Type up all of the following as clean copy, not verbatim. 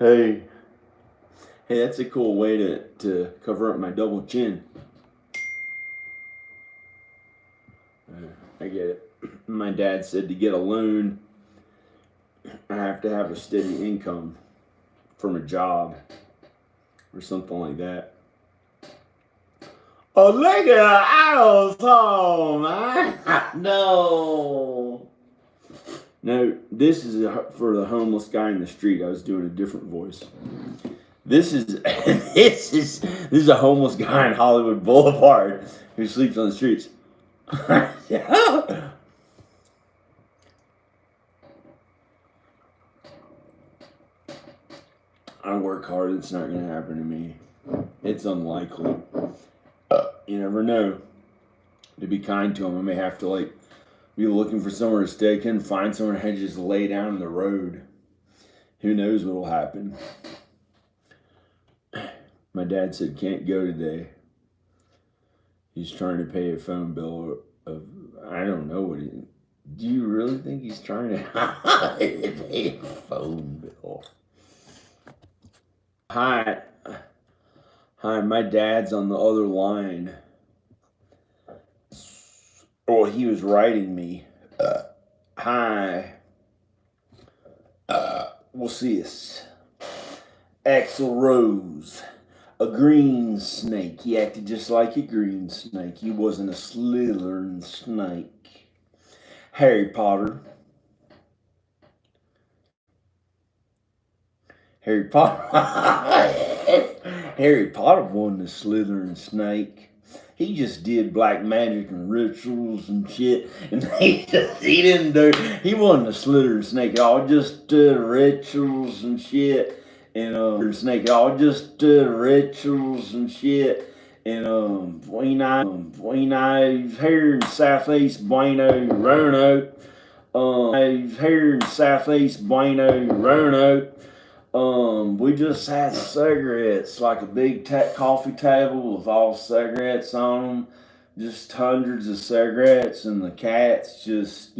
Hey, hey, that's a cool way to cover up my double chin. I get it. My dad said to get a loan, I have to have a steady income from a job or something like that. Oh, look at Adam's home, man. No. No, this is for the homeless guy in the street. I was doing a different voice. This is this is a homeless guy in Hollywood Boulevard who sleeps on the streets. Yeah. I work hard. It's not going to happen to me. It's unlikely. You never know. To be kind to him, I may have to be looking for somewhere to stay. I can find somewhere to just lay down in the road. Who knows what'll happen? My dad said can't go today. He's trying to pay a phone bill of I don't know what he. Do you really think he's trying to pay a phone bill? Hi, my dad's on the other line. Oh, he was writing me. Hi. We'll see us. Axl Rose. A green snake. He acted just like a green snake. He wasn't a slithering snake. Harry Potter. Harry Potter wasn't a slithering snake. He just did black magic and rituals and shit, and he wasn't a slithering snake at all. Just rituals and shit, and snake at all. Just rituals and shit, and between I've here in Southeast Bueno, Roanoke, I've here in Southeast Bueno, Roanoke. We just had cigarettes, like a big coffee table with all cigarettes on them, just hundreds of cigarettes, and the cats just,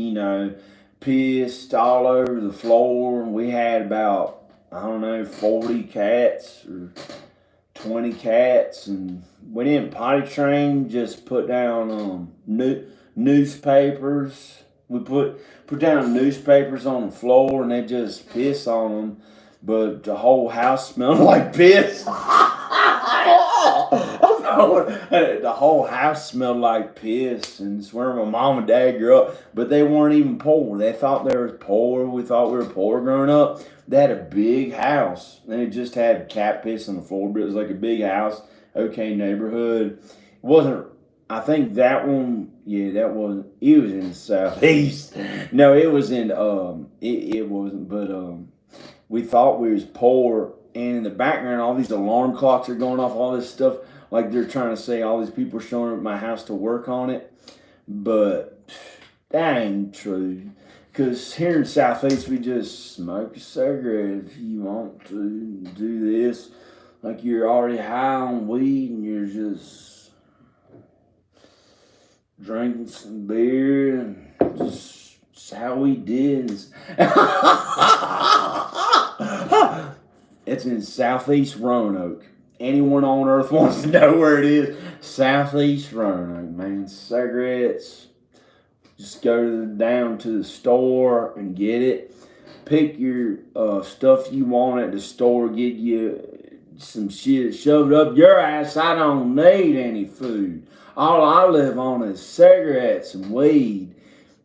pissed all over the floor. We had about, 40 cats or 20 cats, and we didn't potty train, just put down newspapers. We put down newspapers on the floor, and they just piss on them. But the whole house smelled like piss. The whole house smelled like piss, and it's where my mom and dad grew up. But they weren't even poor. They thought they were poor. We thought we were poor growing up. They had a big house. They just had cat piss on the floor, but it was like a big house, okay neighborhood. It wasn't. I think that one. Yeah, that wasn't. It was in the southeast. No, it was in. It wasn't. But we thought we was poor, and in the background, all these alarm clocks are going off, all this stuff, like they're trying to say all these people are showing up at my house to work on it, but that ain't true, because here in Southeast, we just smoke a cigarette if you want to do this, like you're already high on weed, and you're just drinking some beer, and just how we did. It's in Southeast Roanoke. Anyone on earth wants to know where it is. Southeast Roanoke, man. Cigarettes. Just go down to the store and get it. Pick your stuff you want at the store. Get you some shit shoved up your ass. I don't need any food. All I live on is cigarettes and weed.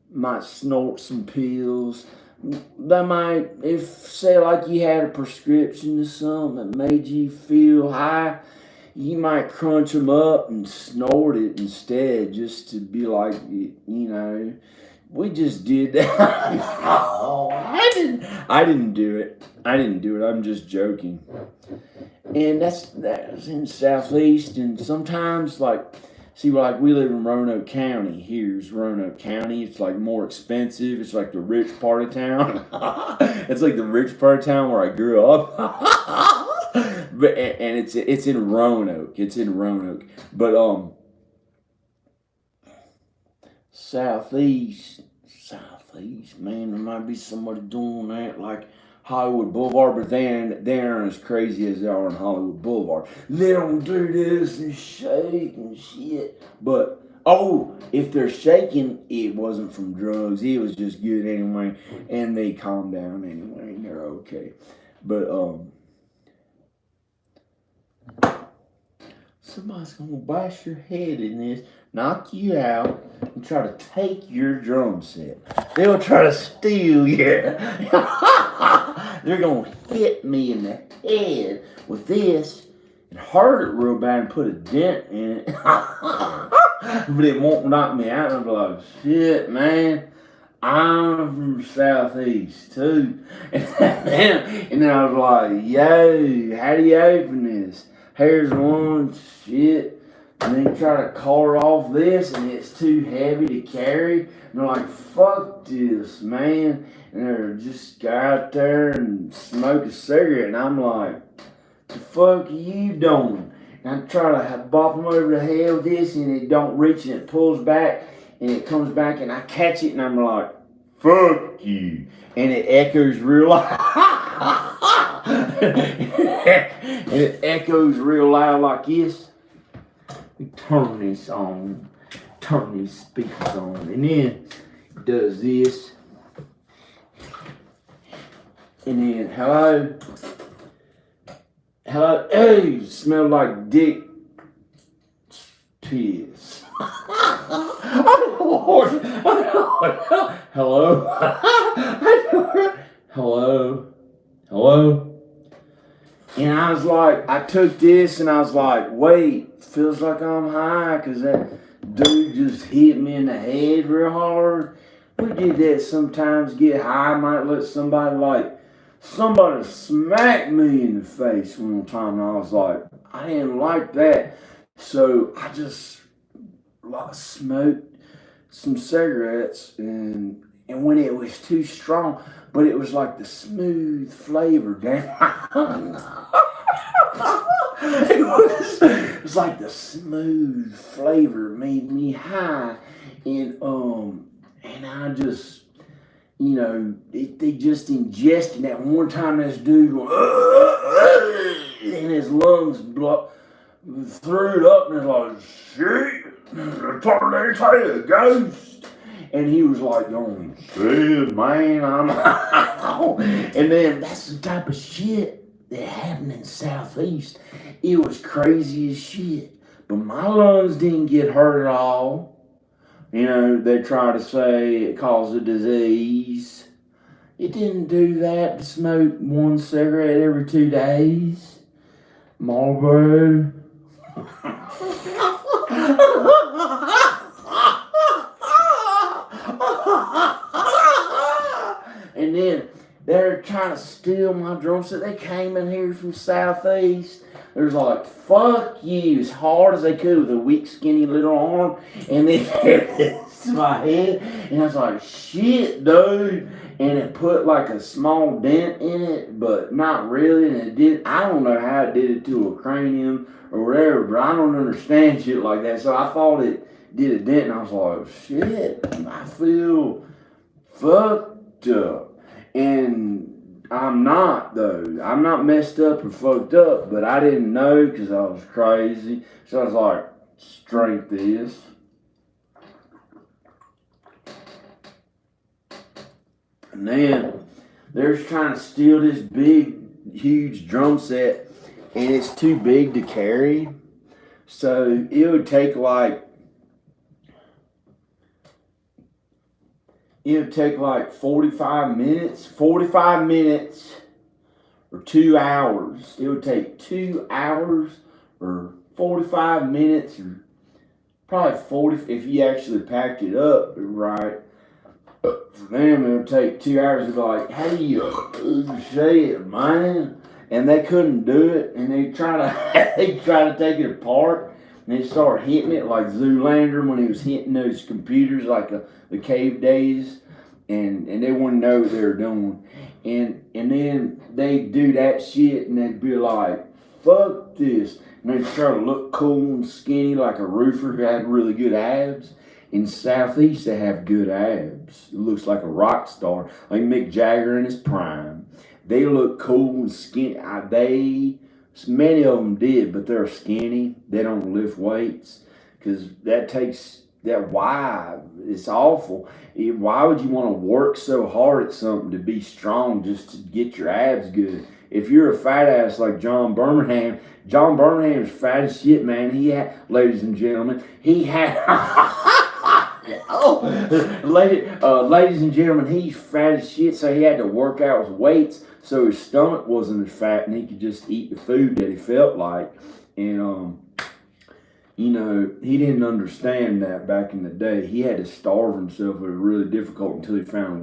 Might snort some pills. They might, if say like you had a prescription to something that made you feel high, you might crunch them up and snort it instead, just to be like, we just did that. No, I didn't do it. I'm just joking. And that's in Southeast, and sometimes see, we live in Roanoke County. Here's Roanoke County. It's more expensive. It's like the rich part of town. It's like the rich part of town where I grew up. But and it's in Roanoke. It's in Roanoke. But Southeast, man, there might be somebody doing that, like Hollywood Boulevard, but they aren't as crazy as they are on Hollywood Boulevard. They don't do this and shake and shit. But if they're shaking, it wasn't from drugs. It was just good anyway, and they calm down anyway, and they're okay. But somebody's gonna bash your head in this, knock you out, and try to take your drum set. They'll try to steal your. They're gonna hit me in the head with this and hurt it real bad and put a dent in it. But it won't knock me out. And I'm like, shit, man. I'm from Southeast too. And then I was like, yo, how do you open this? Here's one, shit. And then try to cart off this, and it's too heavy to carry. And they're like, fuck this, man. And they're just go out there and smoke a cigarette. And I'm like, the fuck are you doing? And I try to bop them over the head with this, and it don't reach, and it pulls back, and it comes back, and I catch it, and I'm like, fuck you. And it echoes real loud. And it echoes real loud like this. We turn this on, turn these speakers on, and then it does this. And then, hello, hey, smell like dick piss. Hello. And I was like, I took this and I was like, wait, feels like I'm high because that dude just hit me in the head real hard. We did that sometimes, get high, might let somebody smack me in the face one time, and I was like, I didn't like that. So I just smoked some cigarettes, and when it was too strong, but it was like the smooth flavor down. It was like the smooth flavor made me high, and I just, they just ingested that. One time this dude went, and his lungs threw it up, and it's like, shit, tornado, ghost. And he was like going, shit, man, I'm out. And then that's the type of shit that happened in Southeast. It was crazy as shit. But my lungs didn't get hurt at all. They try to say it caused a disease. It didn't do that to smoke one cigarette every 2 days. Marlboro. And then they're trying to steal my drum set. They came in here from Southeast. They was like, fuck you, as hard as they could with a weak, skinny little arm. And then it's my head. And I was like, shit, dude. And it put like a small dent in it, but not really. And I don't know how it did it to a cranium or whatever, but I don't understand shit like that. So I thought it did a dent, and I was like, shit, I feel fucked up. And I'm not, though. I'm not messed up or fucked up, but I didn't know because I was crazy. So I was like, drink this. And then they're trying to steal this big, huge drum set, and it's too big to carry. So it would take like 45 minutes or 2 hours. It would take 2 hours or 45 minutes or probably 40 if you actually packed it up right. But for them, it would take 2 hours. They'd be like, how do you say it, man? And they couldn't do it, and they try to take it apart, and they start hitting it like Zoolander when he was hitting those computers like the cave days, and they wouldn't know what they were doing. And then they do that shit, and they'd be like, fuck this. And they'd try to look cool and skinny like a roofer who had really good abs. In Southeast, they have good abs. It looks like a rock star, like Mick Jagger in his prime. They look cool and skinny. Many of them did, but they're skinny. They don't lift weights because that takes that. Why? It's awful. Why would you want to work so hard at something to be strong just to get your abs good? If you're a fat ass like John Birmingham's fat as shit, man. He had, ladies and gentlemen, he had. Ladies and gentlemen, he's fat as shit, so he had to work out with weights, so his stomach wasn't as fat, and he could just eat the food that he felt like. And he didn't understand that back in the day. He had to starve himself. It was really difficult until he found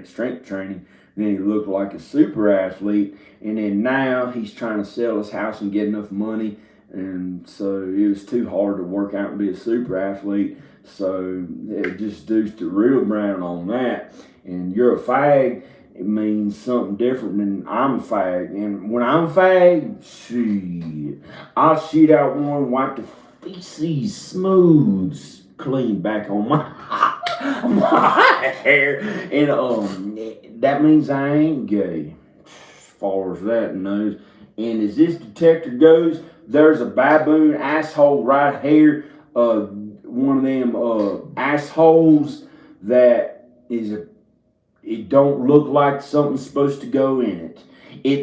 strength training. Then he looked like a super athlete, and then now he's trying to sell his house and get enough money, and so it was too hard to work out and be a super athlete. So it just deuced the real brown on that. And you're a fag, it means something different than I'm a fag. And when I'm a fag, shit, I'll shoot out one, wipe the feces smooth, clean back on my hair. And that means I ain't gay, as far as that knows. And as this detector goes, there's a baboon asshole right here. One of them assholes that it don't look like something's supposed to go in it.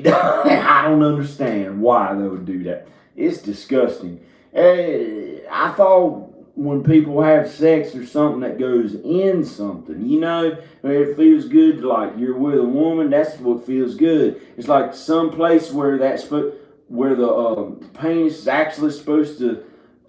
I don't understand why they would do that. It's disgusting. I thought when people have sex, there's something that goes in something. It feels good. Like you're with a woman, that's what feels good. It's like some place where where the penis is actually supposed to.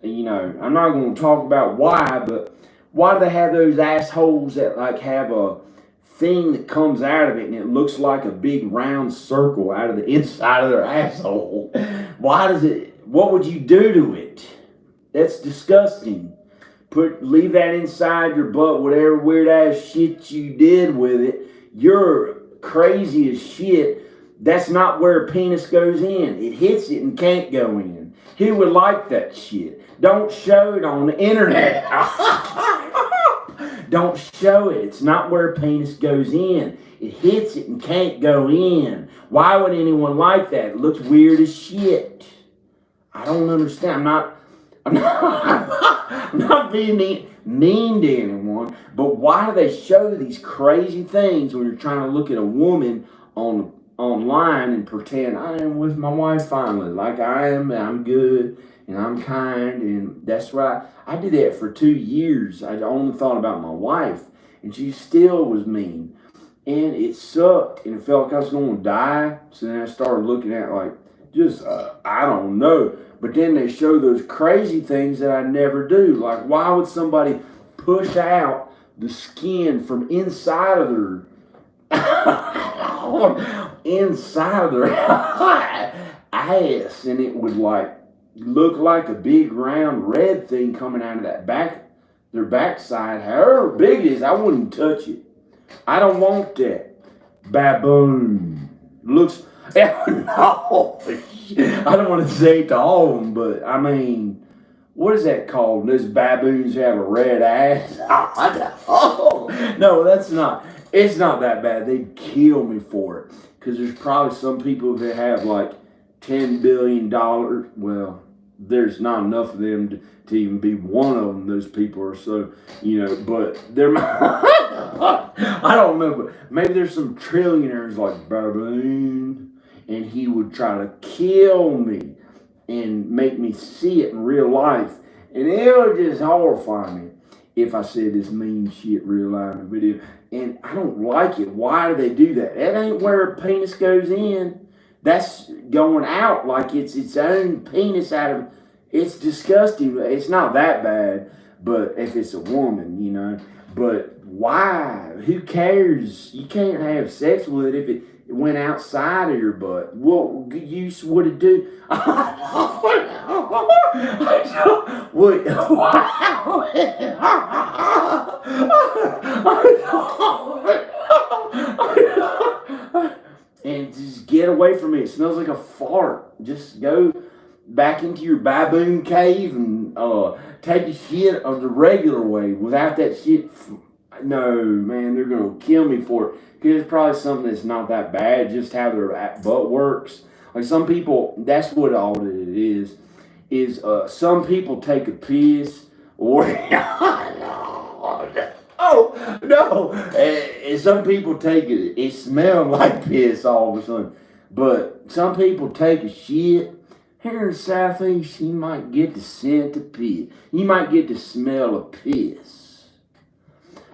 I'm not going to talk about why, but why do they have those assholes that like have a thing that comes out of it and it looks like a big round circle out of the inside of their asshole? What would you do to it? That's disgusting. Leave that inside your butt, whatever weird ass shit you did with it. You're crazy as shit. That's not where a penis goes in. It hits it and can't go in. Who would like that shit? Don't show it on the internet. Don't show it. It's not where a penis goes in. It hits it and can't go in. Why would anyone like that? It looks weird as shit. I don't understand. I'm not being mean to anyone, but why do they show these crazy things when you're trying to look at a woman online and pretend I am with my wife finally, like I am, and I'm good, and I'm kind, and that's right. I did that for 2 years. I only thought about my wife, and she still was mean, and it sucked, and it felt like I was going to die. So then I started looking at I don't know. But then they show those crazy things that I never do. Like, why would somebody push out the skin from inside of their ass, and it would look like a big round red thing coming out of their backside. However big it is, I wouldn't touch it. I don't want that. Baboon looks. No, I don't want to say it to all of them, but I mean, what is that called? Those baboons who have a red ass? No, that's not. It's not that bad. They'd kill me for it. Because there's probably some people that have like $10 billion. Well, there's not enough of them to even be one of them. Those people are so, but they're, I don't know, but maybe there's some trillionaires like baboon, and he would try to kill me and make me see it in real life. And it would just horrify me if I said this mean shit real live in a video. And I don't like it. Why do they do that? That ain't where a penis goes in. That's going out like it's its own penis out of. It's disgusting. It's not that bad, but if it's a woman, But why? Who cares? You can't have sex with it if it went outside of your butt. What use would it do? And just get away from it. It smells like a fart. Just go back into your baboon cave and take a shit of the regular way without that shit. No, man, they're gonna kill me for it. Because it's probably something that's not that bad, just how their butt works. Like some people, that's what all it is. Some people take a piss or oh no, and some people take it. It smells like piss all of a sudden, but some people take a shit. Here in the southeast, you might get the scent of piss. You might get the smell of piss.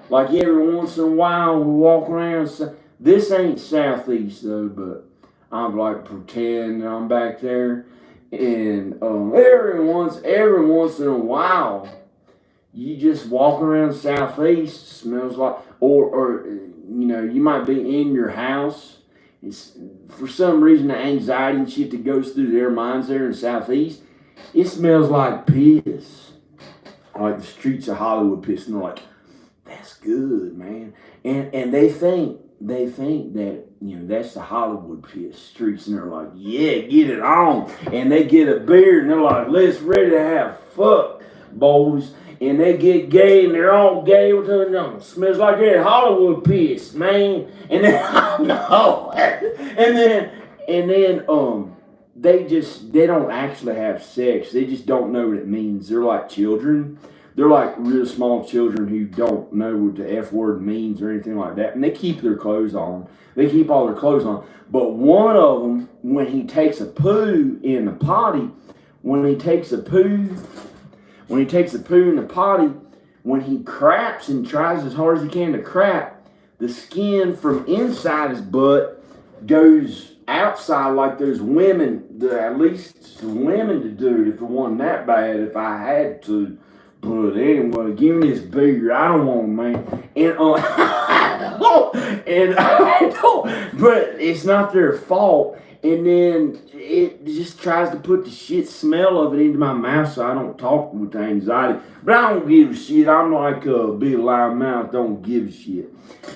Like every once in a while, we walk around. This ain't southeast though, but I'm like pretend I'm back there, and every once in a while, you just walk around southeast, smells like, or you might be in your house. It's for some reason the anxiety and shit that goes through their minds there in southeast. It smells like piss, like the streets of Hollywood piss, and they're like, that's good, man. And they think that that's the Hollywood piss streets, and they're like, yeah, get it on. And they get a beer and they're like, let's ready to have fuck, boys. And they get gay and they're all gay with them. Smells like that Hollywood piss, man. And then no, they don't actually have sex. They just don't know what it means. They're like children. They're like real small children who don't know what the F word means or anything like that. And they keep their clothes on. They keep all their clothes on. But one of them, when he takes a poo in the potty, when he takes a poo in the potty, when he craps and tries as hard as he can to crap, the skin from inside his butt goes outside like there's women, at least women to do it if it wasn't that bad, if I had to. But anyway, give me this beer. I don't want, man. And but it's not their fault. And then it just tries to put the shit smell of it into my mouth, so I don't talk with the anxiety. But I don't give a shit. I'm like a big loud mouth. Don't give a shit.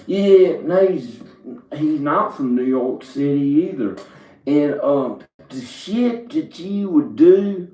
Yeah, no, he's not from New York City either. And the shit that you would do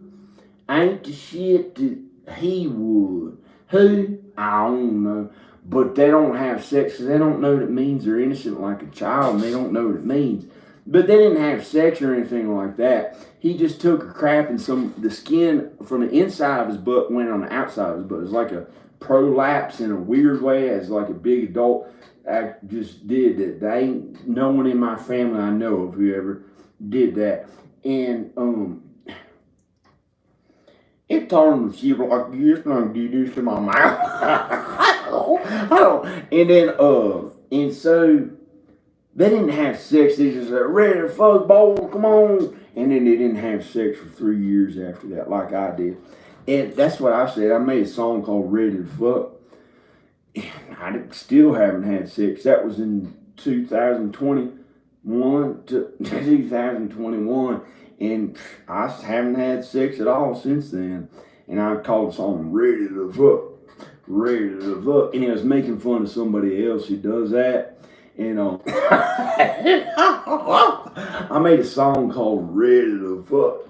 ain't the shit that he would. Who? I don't know. But they don't have sex, so they don't know what it means. They're innocent like a child, and they don't know what it means. But they didn't have sex or anything like that. He just took a crap and the skin from the inside of his butt went on the outside of his butt. It's like a prolapse in a weird way, as like a big adult. I just did that. There ain't no one in my family I know of who ever did that. And it turned she was like, yes, I'm do this in my mouth. I don't. And then and so they didn't have sex. They just said, ready to fuck, boy, come on. And then they didn't have sex for 3 years after that, like I did. And that's what I said. I made a song called Ready to Fuck. I still haven't had sex. That was in 2021 to 2021. And I haven't had sex at all since then. And I called the song Ready to Fuck. Ready to Fuck. And it was making fun of somebody else who does that. And I made a song called Ready to Fuck.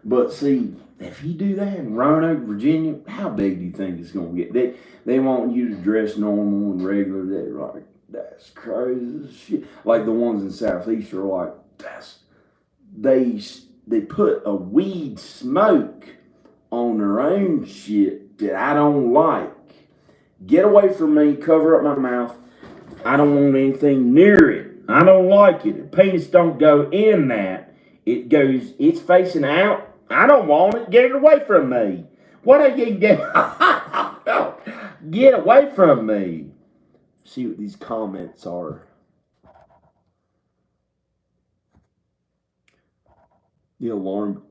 But see, if you do that in Roanoke, Virginia, how big do you think it's going to get? They want you to dress normal and regular. They're like, that's crazy as shit. Like the ones in Southeast are like, they put a weed smoke on their own shit that I don't like. Get away from me, cover up my mouth. I don't want anything near it. I don't like it. The penis don't go in that. It's facing out. I don't want it. Get it away from me. What are you doing? Get away from me. See what these comments are. The alarm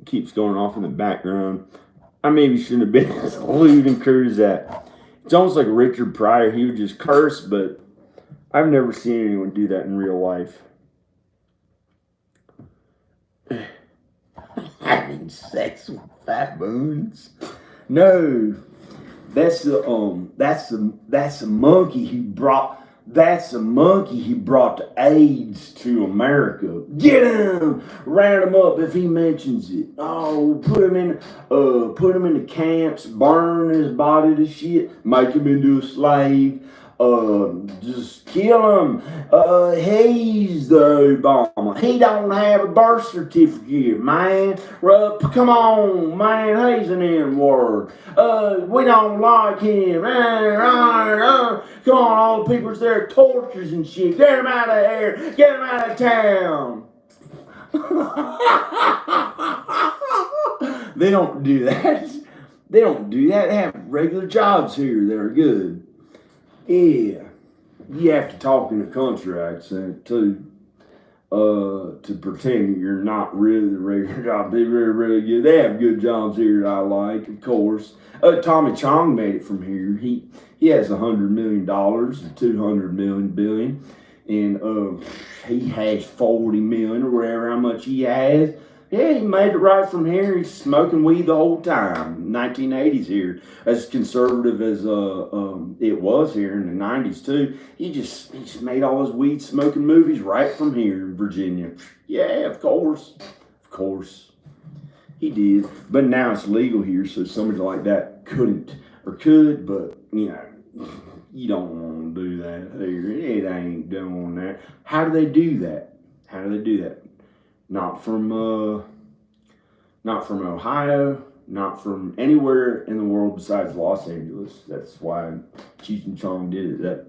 keeps going off in the background. I maybe shouldn't have been as lewd and crude as that. It's almost like Richard Pryor. He would just curse, but I've never seen anyone do that in real life. Having sex with baboons? No, that's the monkey who brought That's a monkey he brought the AIDS to America. Get him! Round him up if he mentions it. Oh, put him in the camps, burn his body to shit, make him into a slave. Just kill him. He's the Obama. He don't have a birth certificate, man. Come on, man. He's an N-word. We don't like him. Come on, all the people there, tortures and shit. Get him out of here. Get him out of town. They don't do that. They don't do that. They have regular jobs here that are good. Yeah. You have to talk in a country accent too. To pretend you're not really the regular job. They're really, really good. They have good jobs here that I like, of course. Tommy Chong made it from here. He has $100 million, $200 billion, and he has 40 million or whatever how much he has. Yeah, he made it right from here. He's smoking weed the whole time. 1980s here, as conservative as it was here in the 90s too. He just made all his weed smoking movies right from here in Virginia. Yeah, of course, he did. But now it's legal here, so somebody like that couldn't or could, but you know, you don't want to do that here. It ain't doing that. How do they do that? Not from Ohio, not from anywhere in the world besides Los Angeles. That's why Cheech and Chong did it. That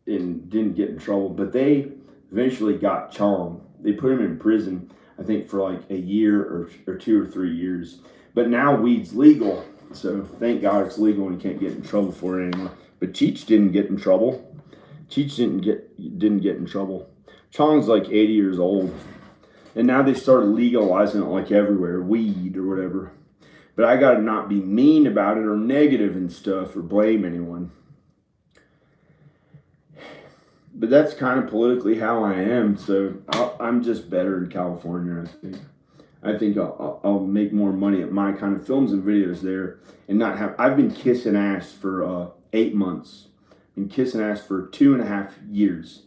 and didn't get in trouble. But they eventually got Chong. They put him in prison, I think, for like a year or 2 or 3 years. But now weed's legal, so thank God it's legal and you can't get in trouble for it anymore. But Cheech didn't get in trouble. Cheech didn't get in trouble. Chong's like 80 years old. And now they started legalizing it like everywhere, weed or whatever. But I gotta not be mean about it or negative and stuff or blame anyone. But that's kind of politically how I am, so I'm just better in California, I think. I think I'll make more money at my kind of films and videos there and not have... I've been kissing ass for 8 months. Been kissing ass for 2.5 years.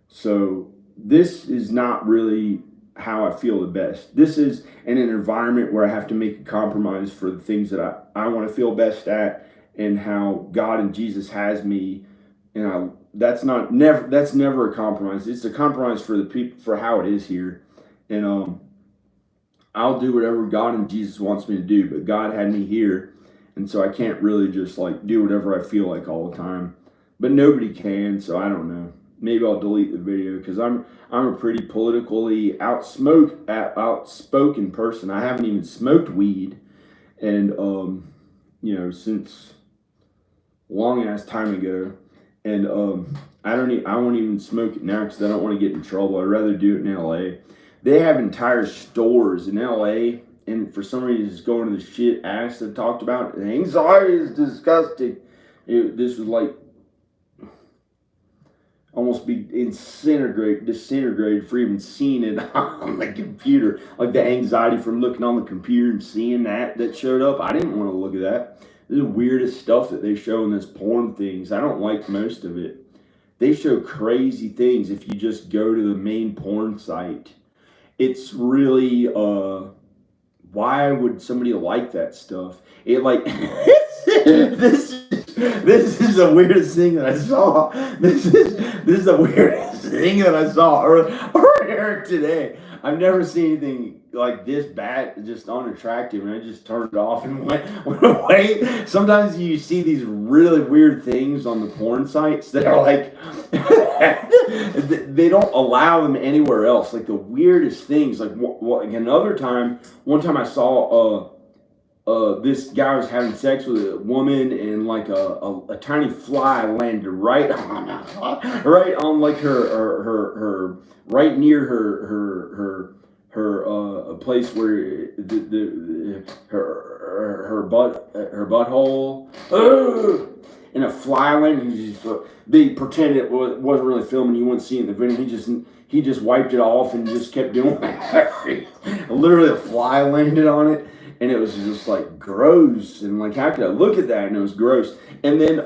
So this is not really how I feel the best. This is in an environment where I have to make a compromise for the things that I want to feel best at and how God and Jesus has me. And that's never a compromise. It's a compromise for the people, for how it is here. And I'll do whatever God and Jesus wants me to do, but God had me here, and so I can't really just like do whatever I feel like all the time. But nobody can, so I don't know. Maybe I'll delete the video because I'm a pretty politically outspoken person. I haven't even smoked weed, and since long ass time ago, and I won't even smoke it now because I don't want to get in trouble. I'd rather do it in LA. They have entire stores in LA, and for some reason it's going to the shit ass I've talked about. The anxiety is disgusting. This was like almost be disintegrated for even seeing it on the computer. Like the anxiety from looking on the computer and seeing that showed up. I didn't want to look at that. This is the weirdest stuff that they show in this porn things. I don't like most of it. They show crazy things if you just go to the main porn site. It's really, why would somebody like that stuff? It like, this is the weirdest thing that I saw. This is the weirdest thing that I saw earlier today. I've never seen anything like this bad, just unattractive, and I just turned it off and went away. Sometimes you see these really weird things on the porn sites that are like, they don't allow them anywhere else. Like the weirdest things. Like one time I saw this guy was having sex with a woman, and like a tiny fly landed right on like her right near her a place where her butthole. And a fly landed. They pretended it wasn't really filming. You wouldn't see it in the video. He just wiped it off and just kept doing it. Literally, a fly landed on it. And it was just like gross, and like how could I look at that and it was gross? And then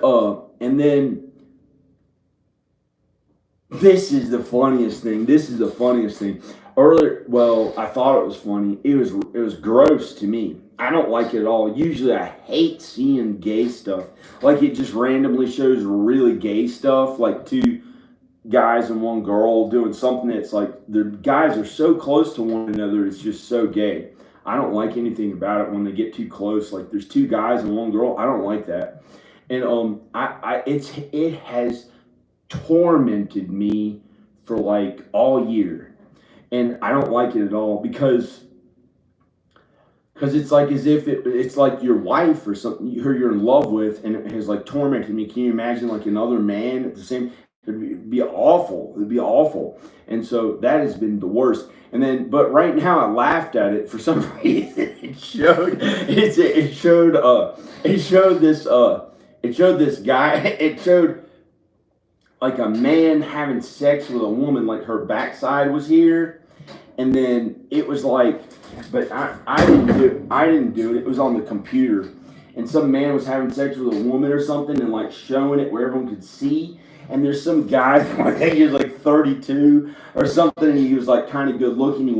This is the funniest thing. This is the funniest thing. Earlier, well, I thought it was funny. It was gross to me. I don't like it at all. Usually, I hate seeing gay stuff. Like it just randomly shows really gay stuff, like two guys and one girl doing something that's like the guys are so close to one another. It's just so gay. I don't like anything about it when they get too close. Like there's two guys and one girl. I don't like that. And it has tormented me for like all year, and I don't like it at all because it's like as if it's like your wife or something who you're in love with, and it has like tormented me. Can you imagine like another man at the same? It'd be awful. It'd be awful, and so that has been the worst. And then, but right now I laughed at it for some reason. It showed this guy. It showed like a man having sex with a woman, like her backside was here, and then it was like, but I didn't do it. It was on the computer, and some man was having sex with a woman or something, and like showing it where everyone could see. And there's some guy, I think he was like 32 or something, and he was like kind of good looking. It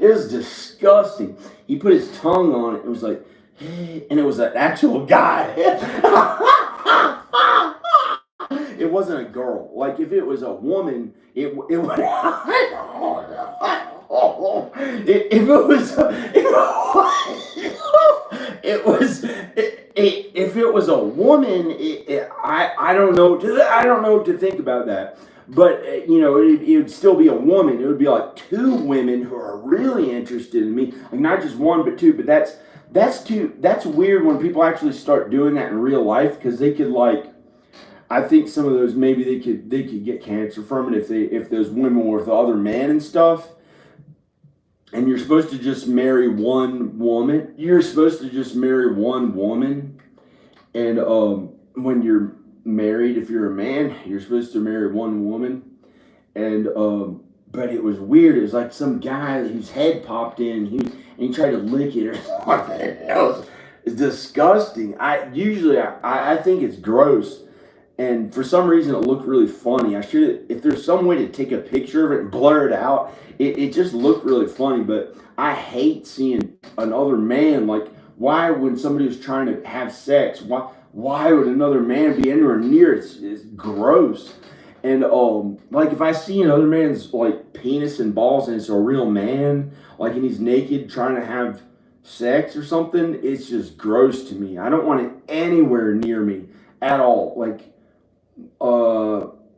was disgusting. He put his tongue on it. It was like, and it was an actual guy. It wasn't a girl. Like if it was a woman, it would. If it was, if it was a woman, I don't know. I don't know what to think about that. But it would still be a woman. It would be like two women who are really interested in me, like not just one but two. But that's weird when people actually start doing that in real life, because they could like. I think some of those maybe they could get cancer from it if those women were with other men and stuff. And you're supposed to just marry one woman. You're supposed to just marry one woman. And when you're married, if you're a man, you're supposed to marry one woman. And but it was weird. It was like some guy whose head popped in. And he tried to lick it or something. It's disgusting. I think it's gross. And for some reason, it looked really funny. If there's some way to take a picture of it and blur it out, it just looked really funny. But I hate seeing another man. Like, why, when somebody was trying to have sex, why would another man be anywhere near it? It's gross. And like if I see another man's like penis and balls, and it's a real man, like, and he's naked trying to have sex or something, it's just gross to me. I don't want it anywhere near me at all. Like,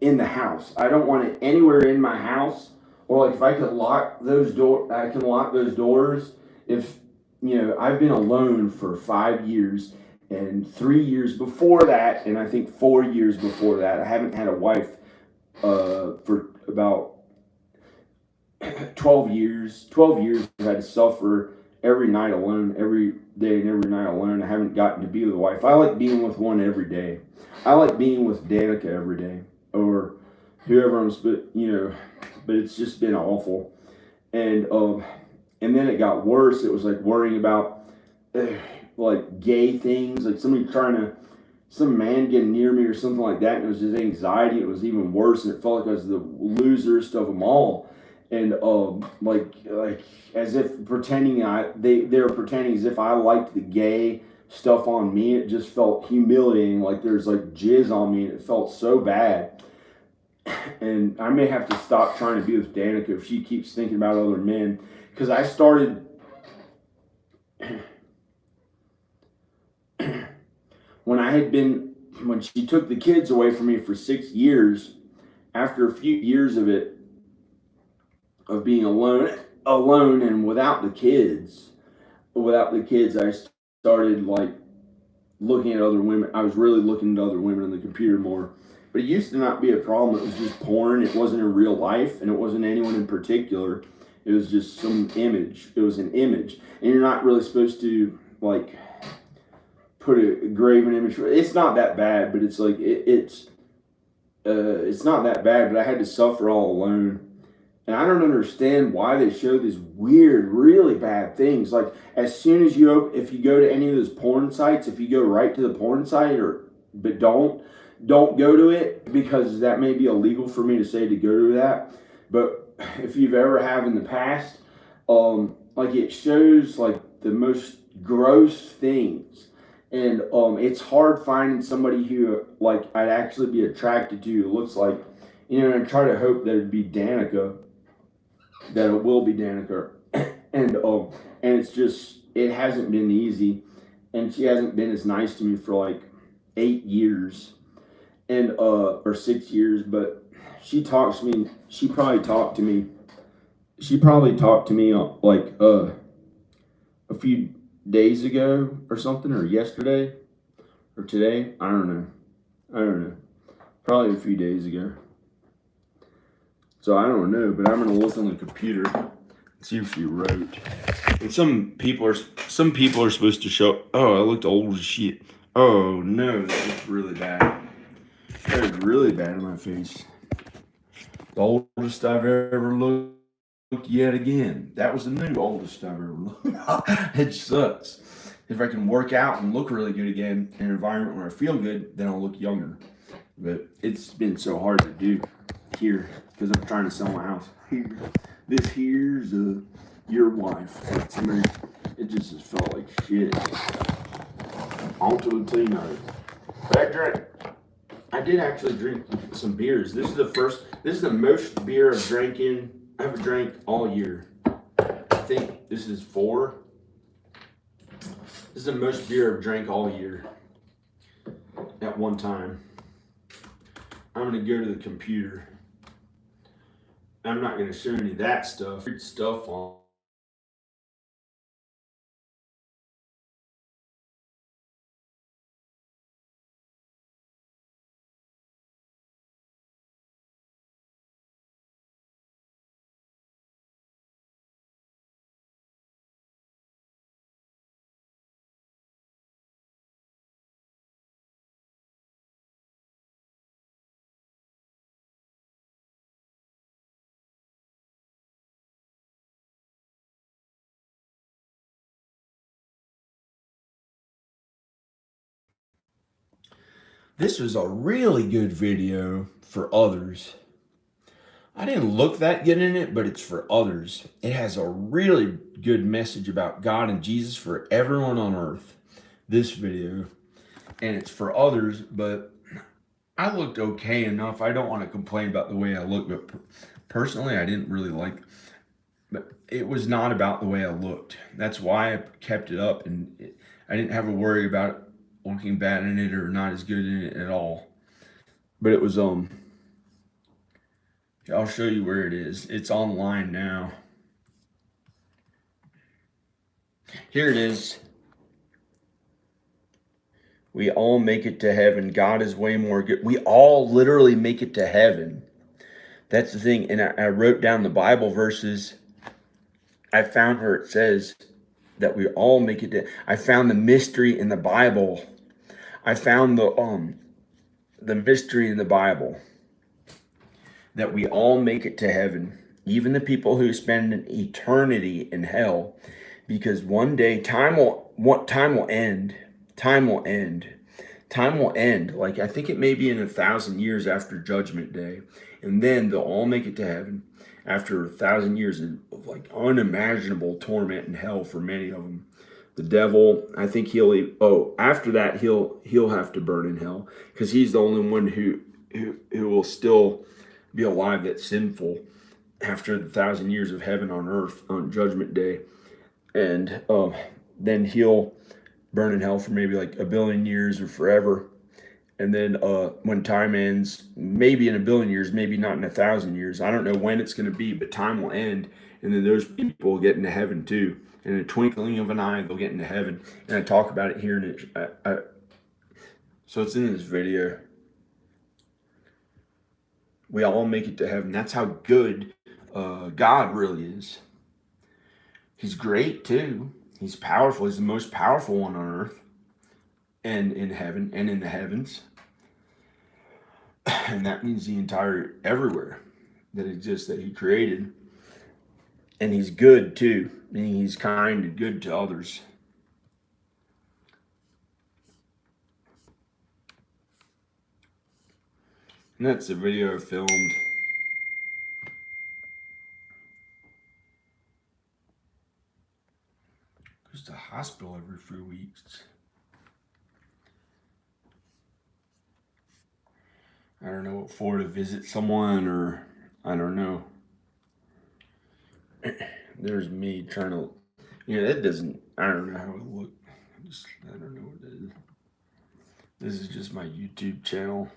in the house. I don't want it anywhere in my house. Or like if I could lock those doors, I can lock those doors. If I've been alone for 5 years, and 3 years before that, and I think 4 years before that, I haven't had a wife for about 12 years. 12 years I've had to suffer every night alone, every day and every night alone. I haven't gotten to be with a wife. I like being with one every day. I like being with Danica every day, or whoever but it's just been awful. And then it got worse. It was like worrying about like gay things, like some man getting near me or something like that. And it was just anxiety. It was even worse, and it felt like I was the loserest of them all. And like as if pretending they were pretending as if I liked the gay stuff on me. It just felt humiliating, like there's like jizz on me, and it felt so bad. And I may have to stop trying to be with Danica if she keeps thinking about other men, because I started when she took the kids away from me for 6 years. After a few years of being alone and without the kids, I started like looking at other women. I was really looking at other women on the computer more. But it used to not be a problem. It was just porn. It wasn't in real life, and it wasn't anyone in particular. It was just some image. It was an image, and you're not really supposed to like put a graven image. It's not that bad, but it's like it's not that bad. But I had to suffer all alone. And I don't understand why they show these weird, really bad things. Like, as soon as if you go to any of those porn sites, if you go right to the porn site, but don't, don't go to it, because that may be illegal for me to say to go to that. But if you've ever have in the past, like it shows like the most gross things, and it's hard finding somebody who like I'd actually be attracted to who looks like, and I try to hope that it'd be Danica, that it will be Danica, and it's just, it hasn't been easy, and she hasn't been as nice to me for like 8 years, and or 6 years, but she talks to me. She probably talked to me. She probably talked to me like a few days ago or something, or yesterday or today. I don't know. I don't know. Probably a few days ago. So I don't know, but I'm gonna look on the computer and see if she wrote. And some people are supposed to show. Oh, I looked old as shit. Oh no, that looks really bad. That is really bad in my face. The oldest I've ever looked yet again. That was the new oldest I've ever looked. It sucks. If I can work out and look really good again in an environment where I feel good, then I'll look younger. But it's been so hard to do here because I'm trying to sell my house. Here, this here's your wife. Somebody, it just has felt like shit. On to the tea note. But I did actually drink some beers. This is the most beer I've ever drank all year. I think this is 4. This is the most beer I've drank all year at one time. I'm gonna go to the computer. I'm not gonna show any of that stuff. Weird stuff on. This was a really good video for others. I didn't look that good in it, but it's for others. It has a really good message about God and Jesus for everyone on earth. This video, and it's for others, but I looked okay enough. I don't want to complain about the way I look, but personally, I didn't really like. But it was not about the way I looked. That's why I kept it up, and I didn't have a worry about looking bad in it or not as good in it at all. But it was I'll show you where it is. It's online now. Here it is. We all make it to heaven. God is way more good. We all literally make it to heaven. That's the thing. And I wrote down the Bible verses. I found where it says that we all make it to. I found the mystery in the Bible. I found the mystery in the Bible that we all make it to heaven, even the people who spend an eternity in hell, because one day time will end. Time will end. Time will end. Like, I think it may be in 1,000 years after Judgment Day, and then they'll all make it to heaven after 1,000 years of like unimaginable torment in hell for many of them. The devil, I think after that he'll have to burn in hell, because he's the only one who will still be alive that's sinful after 1,000 years of heaven on earth on Judgment Day. And then he'll burn in hell for maybe like 1 billion years or forever. And then when time ends, maybe in 1 billion years, maybe not in 1,000 years. I don't know when it's going to be, but time will end. And then those people will get into heaven too. In a twinkling of an eye, they'll get into heaven. And I talk about it here. So it's in this video. We all make it to heaven. That's how good God really is. He's great too. He's powerful. He's the most powerful one on earth and in heaven and in the heavens. And that means the entire everywhere that exists that he created. And he's good too, meaning he's kind and good to others. And that's the video I filmed. Goes to the hospital every 3 weeks. I don't know what for, to visit someone, or I don't know. There's me trying to, that doesn't, I don't know how it look. I don't know what it is. This is just my YouTube channel.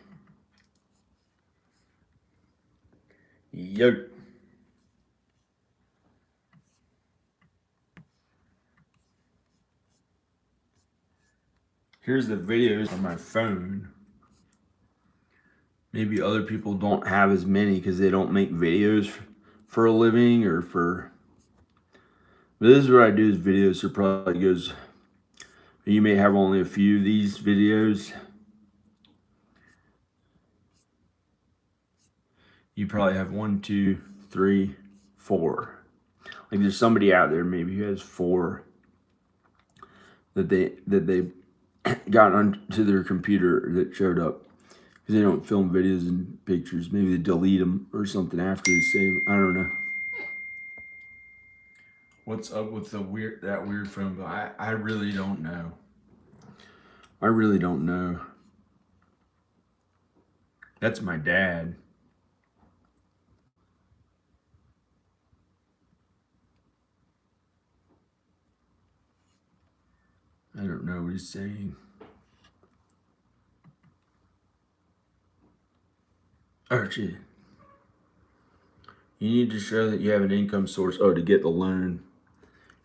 Yo. Here's the videos on my phone. Maybe other people don't have as many because they don't make videos for a living or for. But this is what I do is videos, so probably goes. You may have only a few of these videos. You probably have 1, 2, 3, 4. Like there's somebody out there maybe who has 4 that they got onto their computer that showed up. Because they don't film videos and pictures. Maybe they delete them or something after they save them. I don't know. What's up with that weird phone bill? I really don't know. I really don't know. That's my dad. I don't know what he's saying. Archie, you need to show that you have an income source. Oh, to get the loan.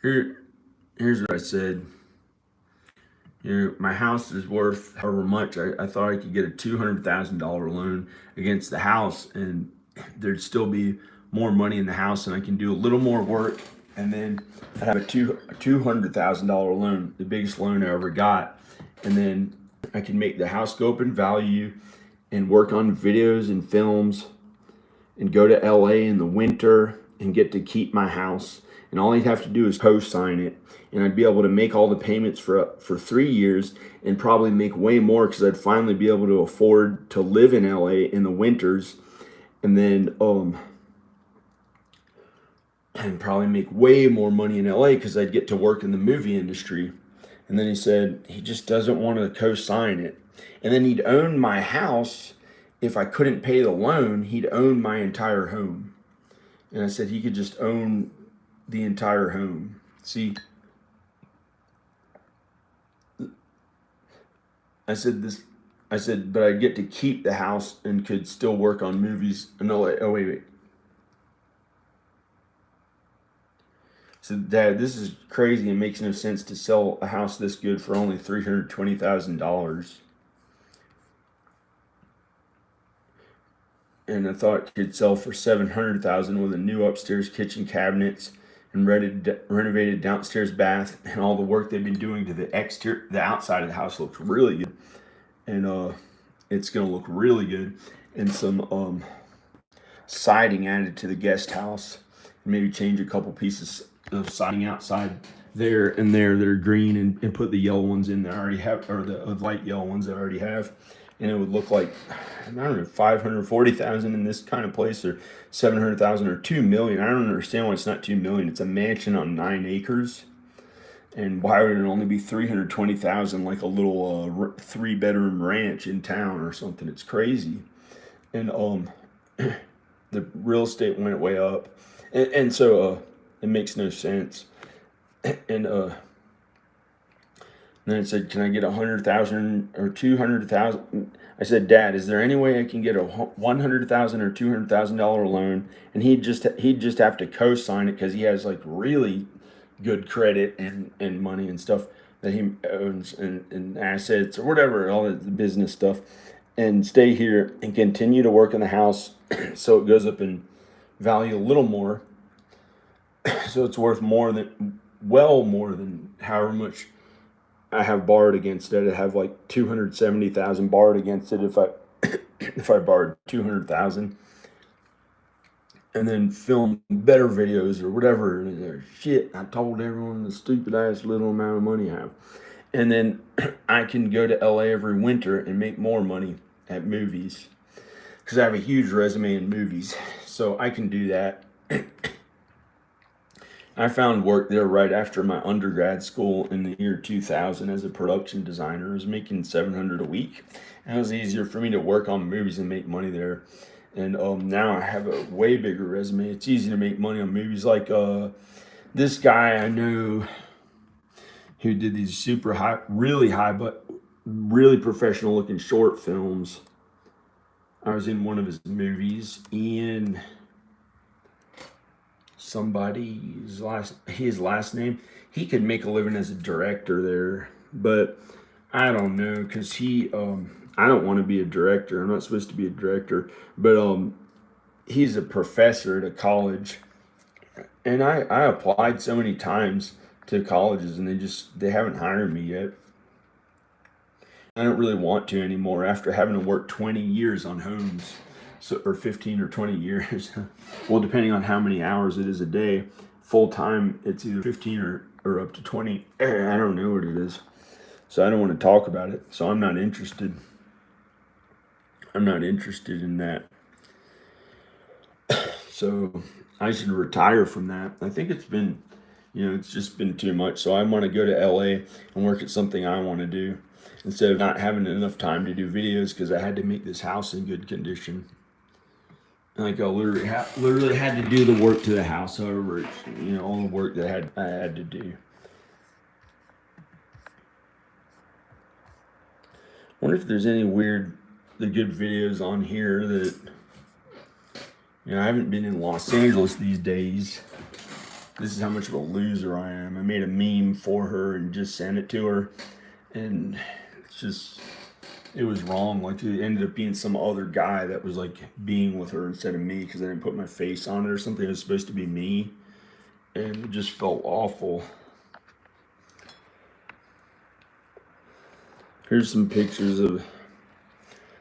Here's what I said. My house is worth however much. I thought I could get a $200,000 loan against the house, and there'd still be more money in the house, and I can do a little more work, and then I have a $200,000 loan, the biggest loan I ever got, and then I can make the house go up in value, and work on videos and films, and go to LA in the winter, and get to keep my house. And all I'd have to do is co-sign it, and I'd be able to make all the payments for 3 years, and probably make way more because I'd finally be able to afford to live in LA in the winters, and then and probably make way more money in LA because I'd get to work in the movie industry. And then he said he just doesn't want to co-sign it, and then he'd own my house. If I couldn't pay the loan, he'd own my entire home. And I said he could just own the entire home. See, I said, but I'd get to keep the house and could still work on movies. No, wait. I said, Dad, this is crazy and makes no sense to sell a house this good for only $320,000. And I thought it could sell for $700,000 with a new upstairs kitchen cabinets and renovated downstairs bath, and all the work they've been doing to the exterior. The outside of the house looks really good, and it's gonna look really good, and some siding added to the guest house, and maybe change a couple pieces of siding outside there and there that are green, and put the yellow ones in that I already have, or the light yellow ones that I already have. And it would look like, I don't know, 540,000 in this kind of place, or 700,000, or 2 million. I don't understand why it's not 2 million. It's a mansion on 9 acres. And why would it only be 320,000, like a little 3-bedroom ranch in town or something? It's crazy. And the real estate went way up. And so it makes no sense. And then it said, can I get 100,000 or 200,000? I said, Dad, is there any way I can get a $100,000 or $200,000 loan? And he'd just have to co-sign it because he has like really good credit and money and stuff that he owns, and assets or whatever, all the business stuff, and stay here and continue to work in the house so it goes up in value a little more. So it's worth more than however much I have borrowed against it. I have like 270,000 borrowed against it if I borrowed 200,000, and then film better videos or whatever. Shit, I told everyone the stupid ass little amount of money I have, and then I can go to LA every winter and make more money at movies. because I have a huge resume in movies, so I can do that. I found work there right after my undergrad school in the year 2000 as a production designer. I was making $700 a week, and it was easier for me to work on movies and make money there. And now I have a way bigger resume. It's easy to make money on movies. Like this guy I know who did these super high, but really professional looking short films. I was in one of his movies, and his last name, he could make a living as a director there, but I don't know, because I don't want to be a director. I'm not supposed to be a director, but he's a professor at a college, and I applied so many times to colleges, and they haven't hired me yet. I don't really want to anymore after having to work 20 years on homes, so, or 15 or 20 years. Well, depending on how many hours it is a day. Full time, it's either 15 or up to 20. I don't know what it is. So I don't want to talk about it. So I'm not interested. I'm not interested in that. So I should retire from that. I think it's been, it's just been too much. So I want to go to LA and work at something I want to do, instead of not having enough time to do videos because I had to make this house in good condition. Like I literally had to do the work to the house, however, all the work that I had to do. Wonder if there's any the good videos on here that, I haven't been in Los Angeles these days. This is how much of a loser I am. I made a meme for her and just sent it to her, and it was wrong. Like, it ended up being some other guy that was like being with her instead of me because I didn't put my face on it or something. It was supposed to be me, and it just felt awful. Here's some pictures of,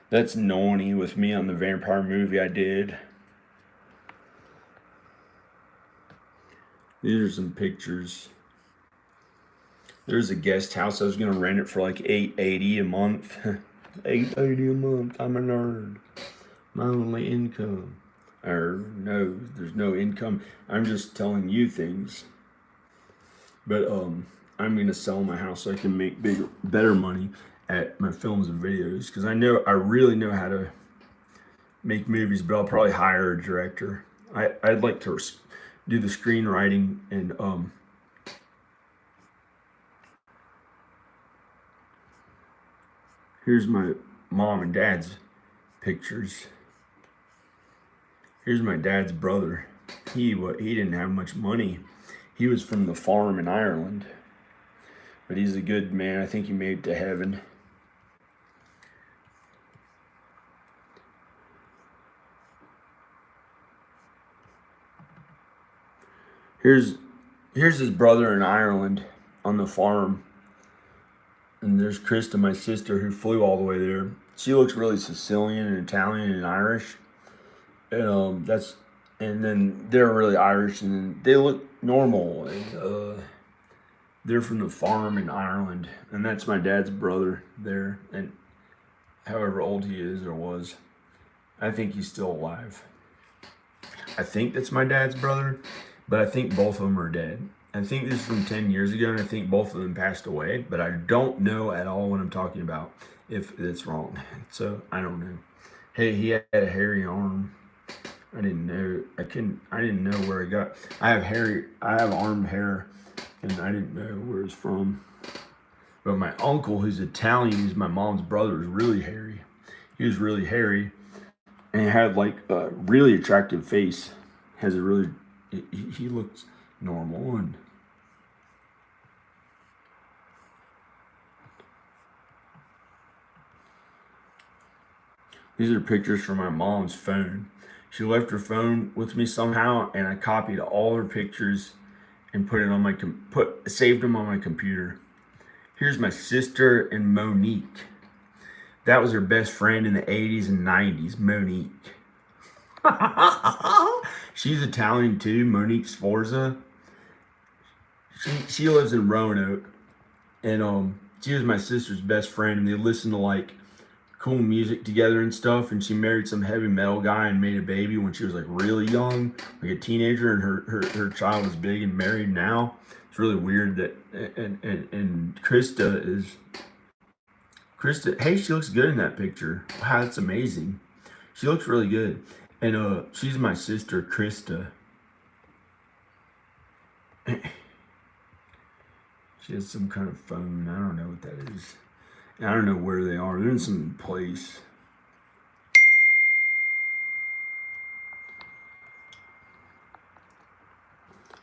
that's Noni with me on the vampire movie I did. These are some pictures. There's a guest house. I was gonna rent it for like $8.80 a month. $8.80 a month. I'm a nerd. My only income. Or no, there's no income. I'm just telling you things. But I'm gonna sell my house so I can make better money at my films and videos, because I really know how to make movies, but I'll probably hire a director. I'd like to do the screenwriting, and here's my mom and dad's pictures. Here's my dad's brother. He didn't have much money. He was from the farm in Ireland, but he's a good man. I think he made it to heaven. Here's his brother in Ireland on the farm. And there's Krista, my sister, who flew all the way there. She looks really Sicilian and Italian and Irish. And then they're really Irish, and then they look normal. And they're from the farm in Ireland. And that's my dad's brother there. And however old he is or was, I think he's still alive. I think that's my dad's brother, but I think both of them are dead. I think this is from 10 years ago, and I think both of them passed away, but I don't know at all what I'm talking about, if it's wrong. So I don't know. Hey, he had a hairy arm. I didn't know. I didn't know where he got. I have arm hair, and I didn't know where it's from. But my uncle, who's Italian, who's my mom's brother, is really hairy. He was really hairy, and he had like a really attractive face. He looks normal. And these are pictures from my mom's phone. She left her phone with me somehow, and I copied all her pictures and put it on saved them on my computer. Here's my sister and Monique. That was her best friend in the 80s and 90s, Monique. She's Italian too, Monique Sforza. She lives in Roanoke, and she was my sister's best friend, and they listened to like cool music together and stuff. And she married some heavy metal guy and made a baby when she was like really young, like a teenager. And her child is big and married now. It's really weird that and Krista. Hey, she looks good in that picture. Wow, that's amazing. She looks really good. And she's my sister, Krista. She has some kind of phone. I don't know what that is. I don't know where they are. They're in some place.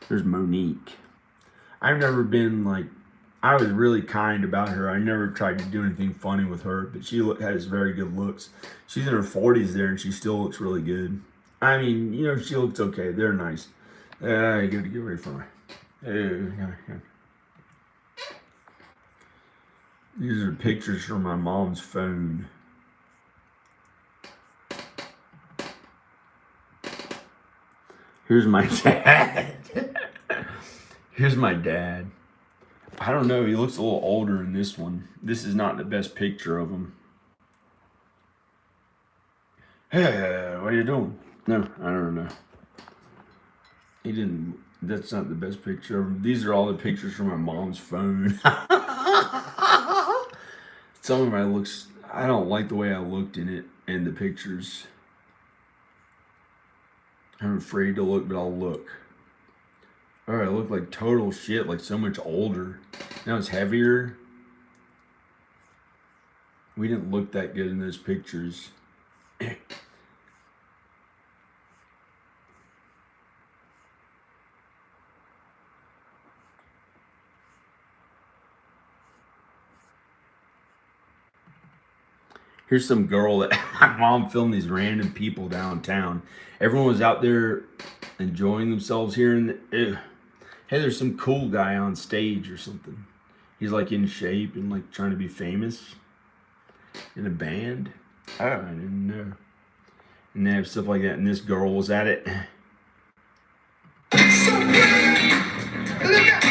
There's Monique. I've never been like, I was really kind about her. I never tried to do anything funny with her, but she has very good looks. She's in her 40s there, and she still looks really good. I mean, you know, she looks okay. They're nice. I gotta get away from her. These are pictures from my mom's phone. Here's my dad. Here's my dad. I don't know. He looks a little older in this one. This is not the best picture of him. Hey, what are you doing? No, I don't know. He didn't. That's not the best picture of him. These are all the pictures from my mom's phone. Some of my looks, I don't like the way I looked in it and the pictures. I'm afraid to look, but I'll look. All right, I look like total shit, like so much older. Now it's heavier. We didn't look that good in those pictures. Here's some girl that my mom filmed these random people downtown. Everyone was out there enjoying themselves here. And hey, there's some cool guy on stage or something. He's like in shape and like trying to be famous in a band. Oh, I didn't know. And they have stuff like that. And this girl was at it. So look at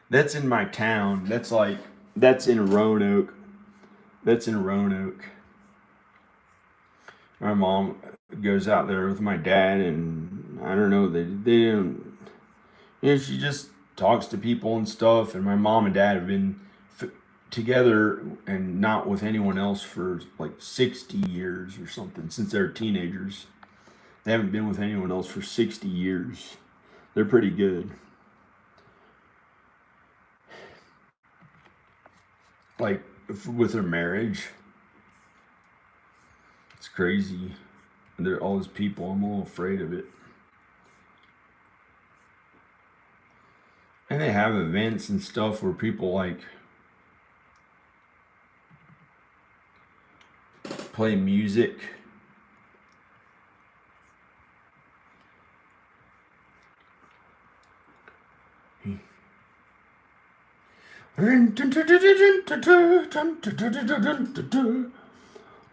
That's in my town. That's in Roanoke. That's in Roanoke. My mom goes out there with my dad, and I don't know, they don't, you know, she just talks to people and stuff. And my mom and dad have been together and not with anyone else for like 60 years or something, since they're teenagers. They haven't been with anyone else for 60 years. They're pretty good. Like with their marriage, it's crazy. There are all these people. I'm a little afraid of it. And they have events and stuff where people like play music.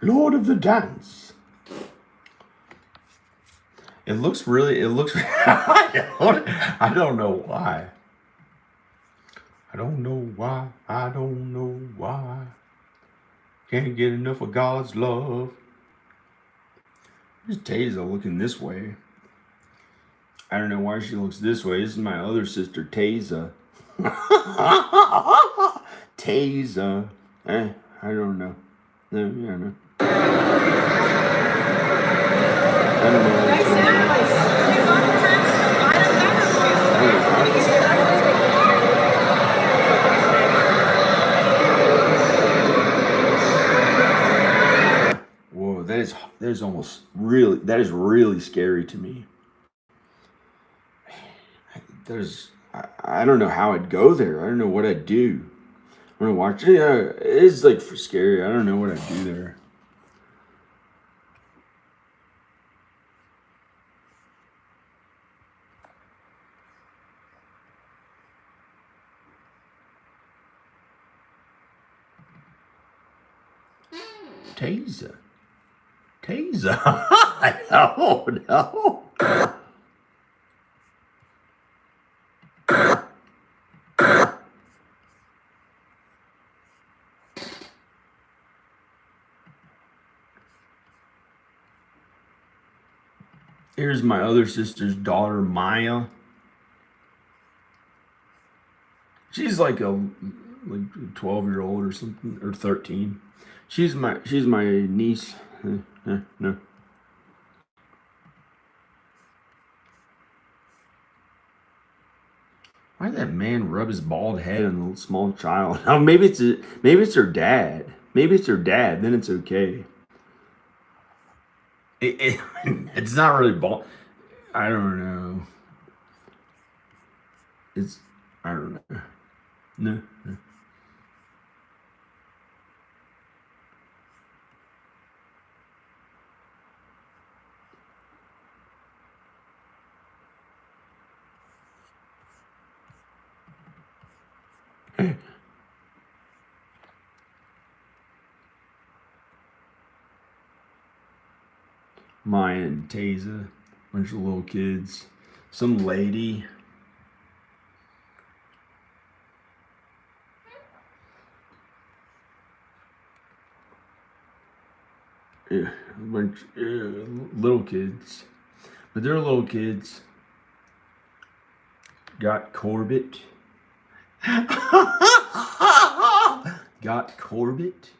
Lord of the Dance. It looks I don't know why. I don't know why. Can't get enough of God's love. Here's Taza looking this way. I don't know why she looks this way. This is my other sister, Taza. Taza. I don't know. I don't know. Whoa, that is really scary to me. I don't know how I'd go there. I don't know what I'd do. I'm gonna watch it. Yeah, it's like scary. I don't know what I'd do there. Taser. Oh, no. Here's my other sister's daughter, Maya. She's like a 12-year-old or something, or 13. She's my niece. No. Why did that man rub his bald head on a little small child? Oh, maybe it's her dad. Maybe it's her dad. Then it's okay. It's not really bald. I don't know. I don't know. No. Maya and Taza, bunch of little kids, some lady. A bunch little kids, but they're little kids. Got Corbett. Got Corbett.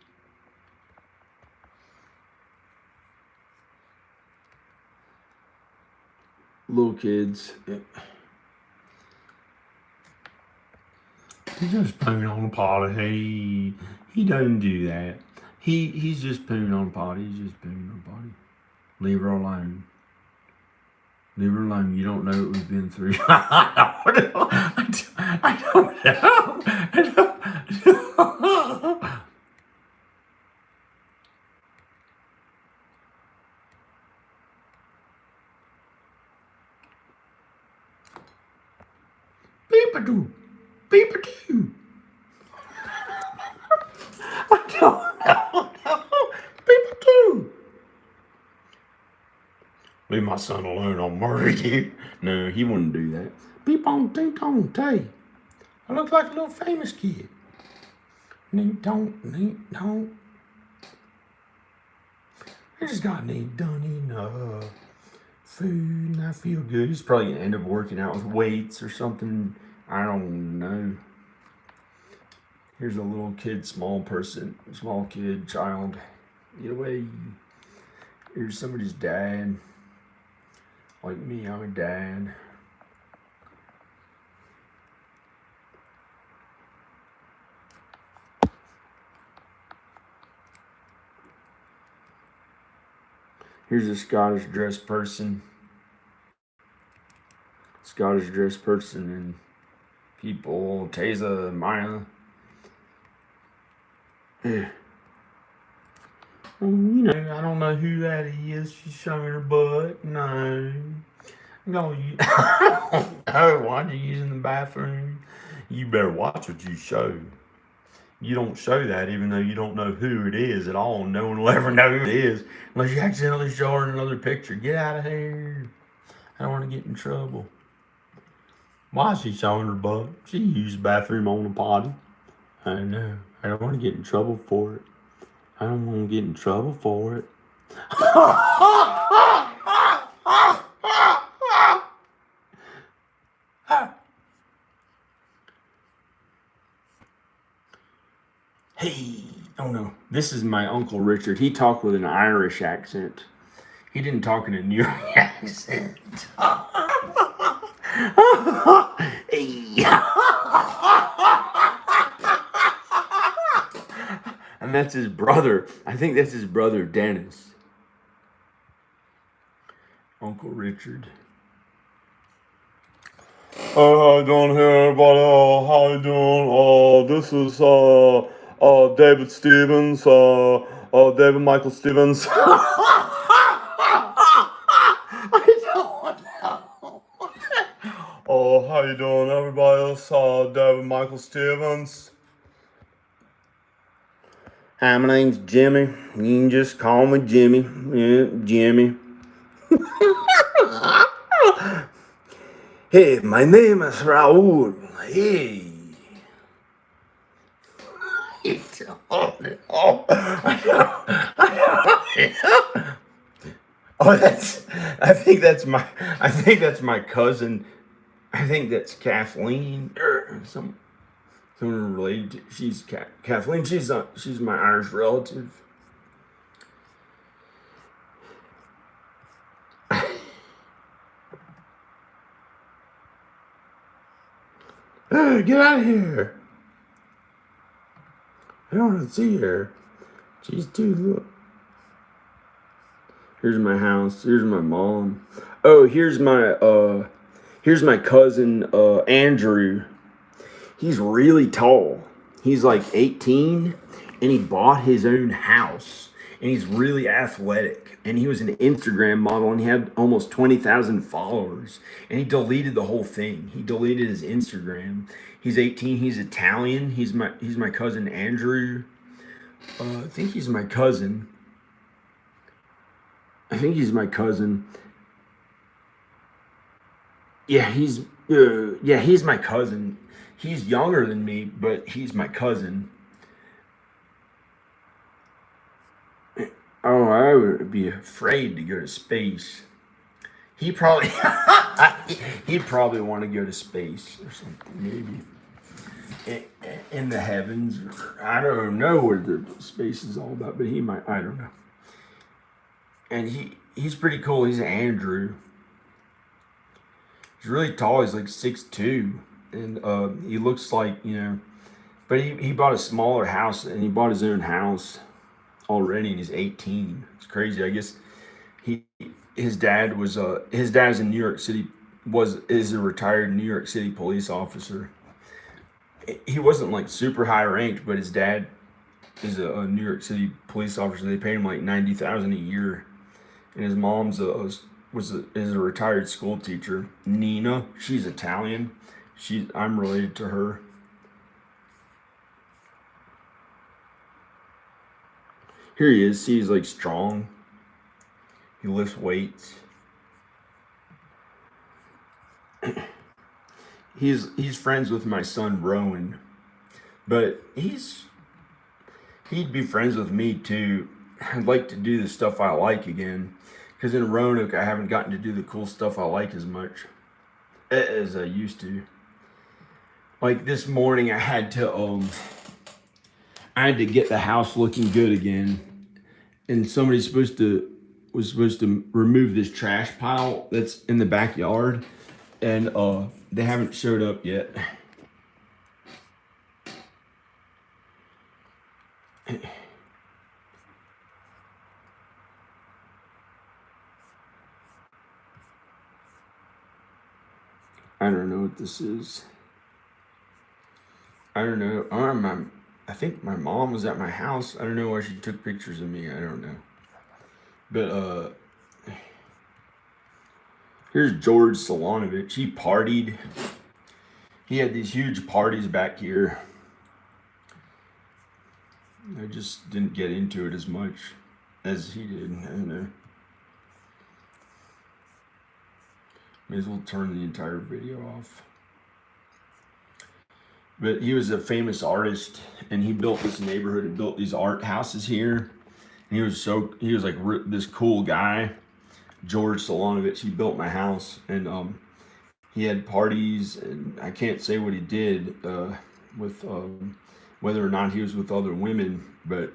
Little kids. He's just pooing on the potty. He doesn't do that. He's just pooing on the potty. He's just pooing on the potty. Leave her alone. Leave her alone. You don't know what we've been through. I don't know. Beep-a-doo. Beep-a-doo. I don't know. Beep-a-doo. Leave my son alone, I'll murder you. No, he wouldn't do that. Beep on, ding dong, tay. I look like a little famous kid. Ding dong, ding dong. I just got done enough food and I feel good. He's probably gonna end up working out with weights or something. I don't know. Here's a little kid, small kid, child. Get away. Here's somebody's dad. Like me, I'm a dad. Here's a Scottish dressed person. And people, Taza, Maya. Well, I don't know who that is. She's showing her butt. No. No, why are you using the bathroom? You better watch what you show. You don't show that even though you don't know who it is at all. No one will ever know who it is unless you accidentally show her another picture. Get out of here. I don't want to get in trouble. Why is she showing her butt? She used the bathroom on the potty. I know. I don't want to get in trouble for it. Hey, oh no, this is my Uncle Richard. He talked with an Irish accent. He didn't talk in a New York accent. And that's his brother. I think that's his brother, Dennis. Uncle Richard. How you doing here, everybody? How you doing? This is David Stevens. David Michael Stevens. How you doing, everybody? This David Michael Stevens. Hi, my name's Jimmy. You can just call me Jimmy. Yeah, Jimmy. Hey, my name is Raul. Hey. Oh, that's. I think that's my cousin. I think that's Kathleen or someone related. She's Kathleen. She's my Irish relative. Hey, get out of here! I don't want to see her. She's too look. Here's my house. Here's my mom. Oh, here's my cousin Andrew. He's really tall. He's like 18 and he bought his own house and he's really athletic and he was an Instagram model and he had almost 20,000 followers and he deleted the whole thing. He deleted his Instagram. He's 18, he's Italian. He's my cousin Andrew. I think he's my cousin. Yeah, he's my cousin. He's younger than me, but he's my cousin. Oh, I would be afraid to go to space. He probably he'd probably want to go to space or something, maybe in the heavens. I don't know what the space is all about, but he might. I don't know. And he's pretty cool. He's Andrew. He's really tall. He's like 6'2", and he looks like But he bought a smaller house and he bought his own house already, and he's 18. It's crazy. I guess his dad's in New York City. Is a retired New York City police officer. He wasn't like super high ranked, but his dad is a New York City police officer. They pay him like 90,000 a year, and his mom's is a retired school teacher. Nina, she's Italian. I'm related to her. Here he is. See, he's like strong. He lifts weights. He's friends with my son Rowan, but he'd be friends with me too. I'd like to do the stuff I like again, because in Roanoke I haven't gotten to do the cool stuff I like as much as I used to. Like this morning, I had to get the house looking good again, and somebody's was supposed to remove this trash pile that's in the backyard, and they haven't showed up yet. I don't know what this is. I don't know. I think my mom was at my house. I don't know why she took pictures of me. I don't know. But here's George Solonovich. He partied. He had these huge parties back here. I just didn't get into it as much as he did. I don't know. May as well turn the entire video off. But he was a famous artist, and he built this neighborhood and built these art houses here. And he was like this cool guy, George Solonovich. He built my house, and he had parties, and I can't say what he did with whether or not he was with other women, but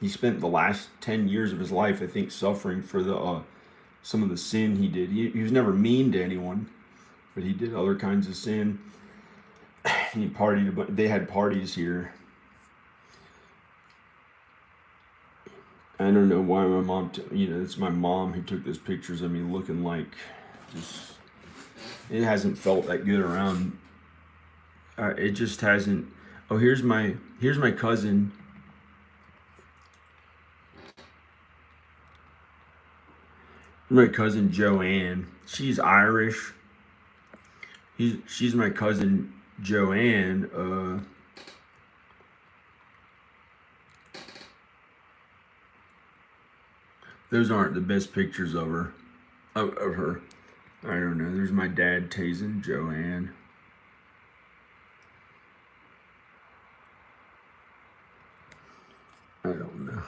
he spent the last 10 years of his life, I think, suffering for some of the sin he did. He was never mean to anyone, but he did other kinds of sin. And he partied, but they had parties here. I don't know why my mom, it's my mom who took those pictures of me looking like just, it hasn't felt that good around. It just hasn't. Oh, here's my cousin. My cousin Joanne. She's Irish. She's my cousin Joanne. Those aren't the best pictures of her. Of her. I don't know. There's my dad tasing Joanne. I don't know.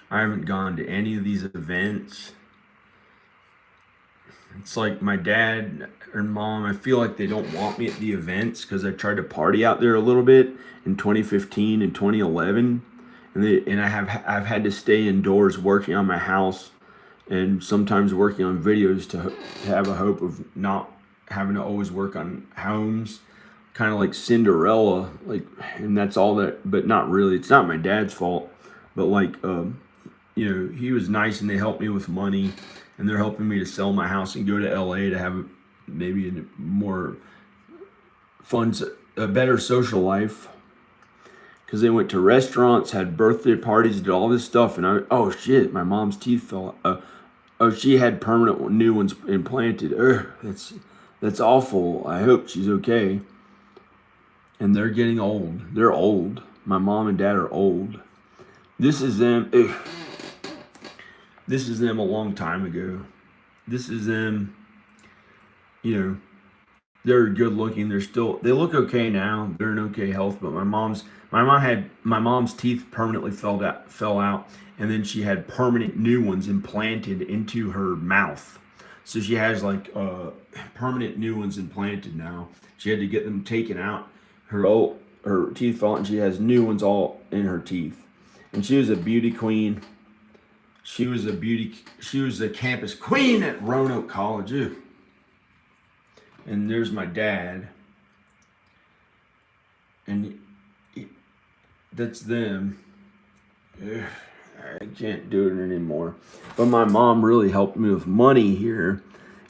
I haven't gone to any of these events. It's like my dad and mom, I feel like they don't want me at the events because I tried to party out there a little bit in 2015 and 2011. And I've had to stay indoors working on my house and sometimes working on videos to have a hope of not having to always work on homes, kind of like Cinderella, like, and that's all that, but not really. It's not my dad's fault, but like, you know, he was nice and they helped me with money, and they're helping me to sell my house and go to LA to have maybe a more fun, a better social life. Because they went to restaurants, had birthday parties, did all this stuff, and oh shit, my mom's teeth fell. Oh, she had permanent new ones implanted. That's awful. I hope she's okay. And they're getting old. They're old. My mom and dad are old. This is them. This is them a long time ago. This is them, you know, they're good looking. They look okay now. They're in okay health, but my mom's teeth permanently fell out, and then she had permanent new ones implanted into her mouth. So she has like permanent new ones implanted now. She had to get them taken out. Her teeth fell out, and she has new ones all in her teeth. And she was a beauty queen. She was a campus queen at Roanoke College. Ew. And there's my dad. And that's them. Ugh, I can't do it anymore. But my mom really helped me with money here.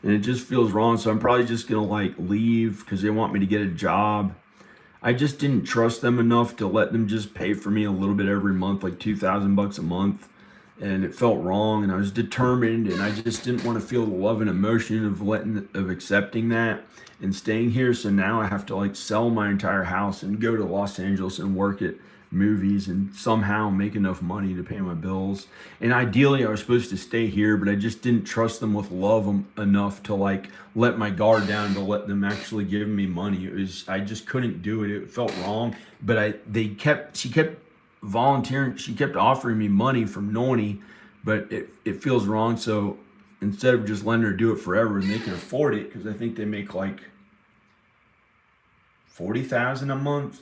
And it just feels wrong. So I'm probably just going to like leave because they want me to get a job. I just didn't trust them enough to let them just pay for me a little bit every month, like $2,000 a month. And it felt wrong, and I was determined, and I just didn't want to feel the love and emotion of accepting that and staying here. So now I have to like sell my entire house and go to Los Angeles and work at movies and somehow make enough money to pay my bills. And ideally I was supposed to stay here, but I just didn't trust them with love enough to like let my guard down to let them actually give me money. I just couldn't do it. It felt wrong, but she kept volunteering. She kept offering me money from Noni, but it feels wrong. So instead of just letting her do it forever, and they can afford it because I think they make like $40,000 a month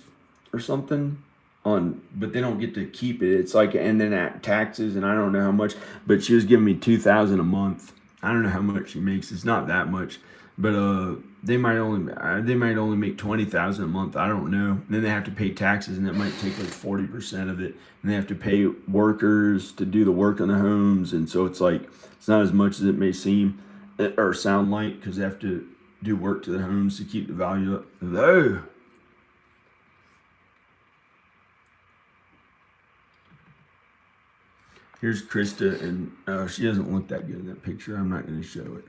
or something but they don't get to keep it. It's like, and then at taxes, and I don't know how much, but she was giving me $2,000 a month. I don't know how much she makes. It's not that much, but they might only make $20,000 a month. I don't know. And then they have to pay taxes, and that might take like 40% of it. And they have to pay workers to do the work on the homes, and so it's like it's not as much as it may seem or sound like, because they have to do work to the homes to keep the value up. Oh. Here's Krista, and she doesn't look that good in that picture. I'm not going to show it.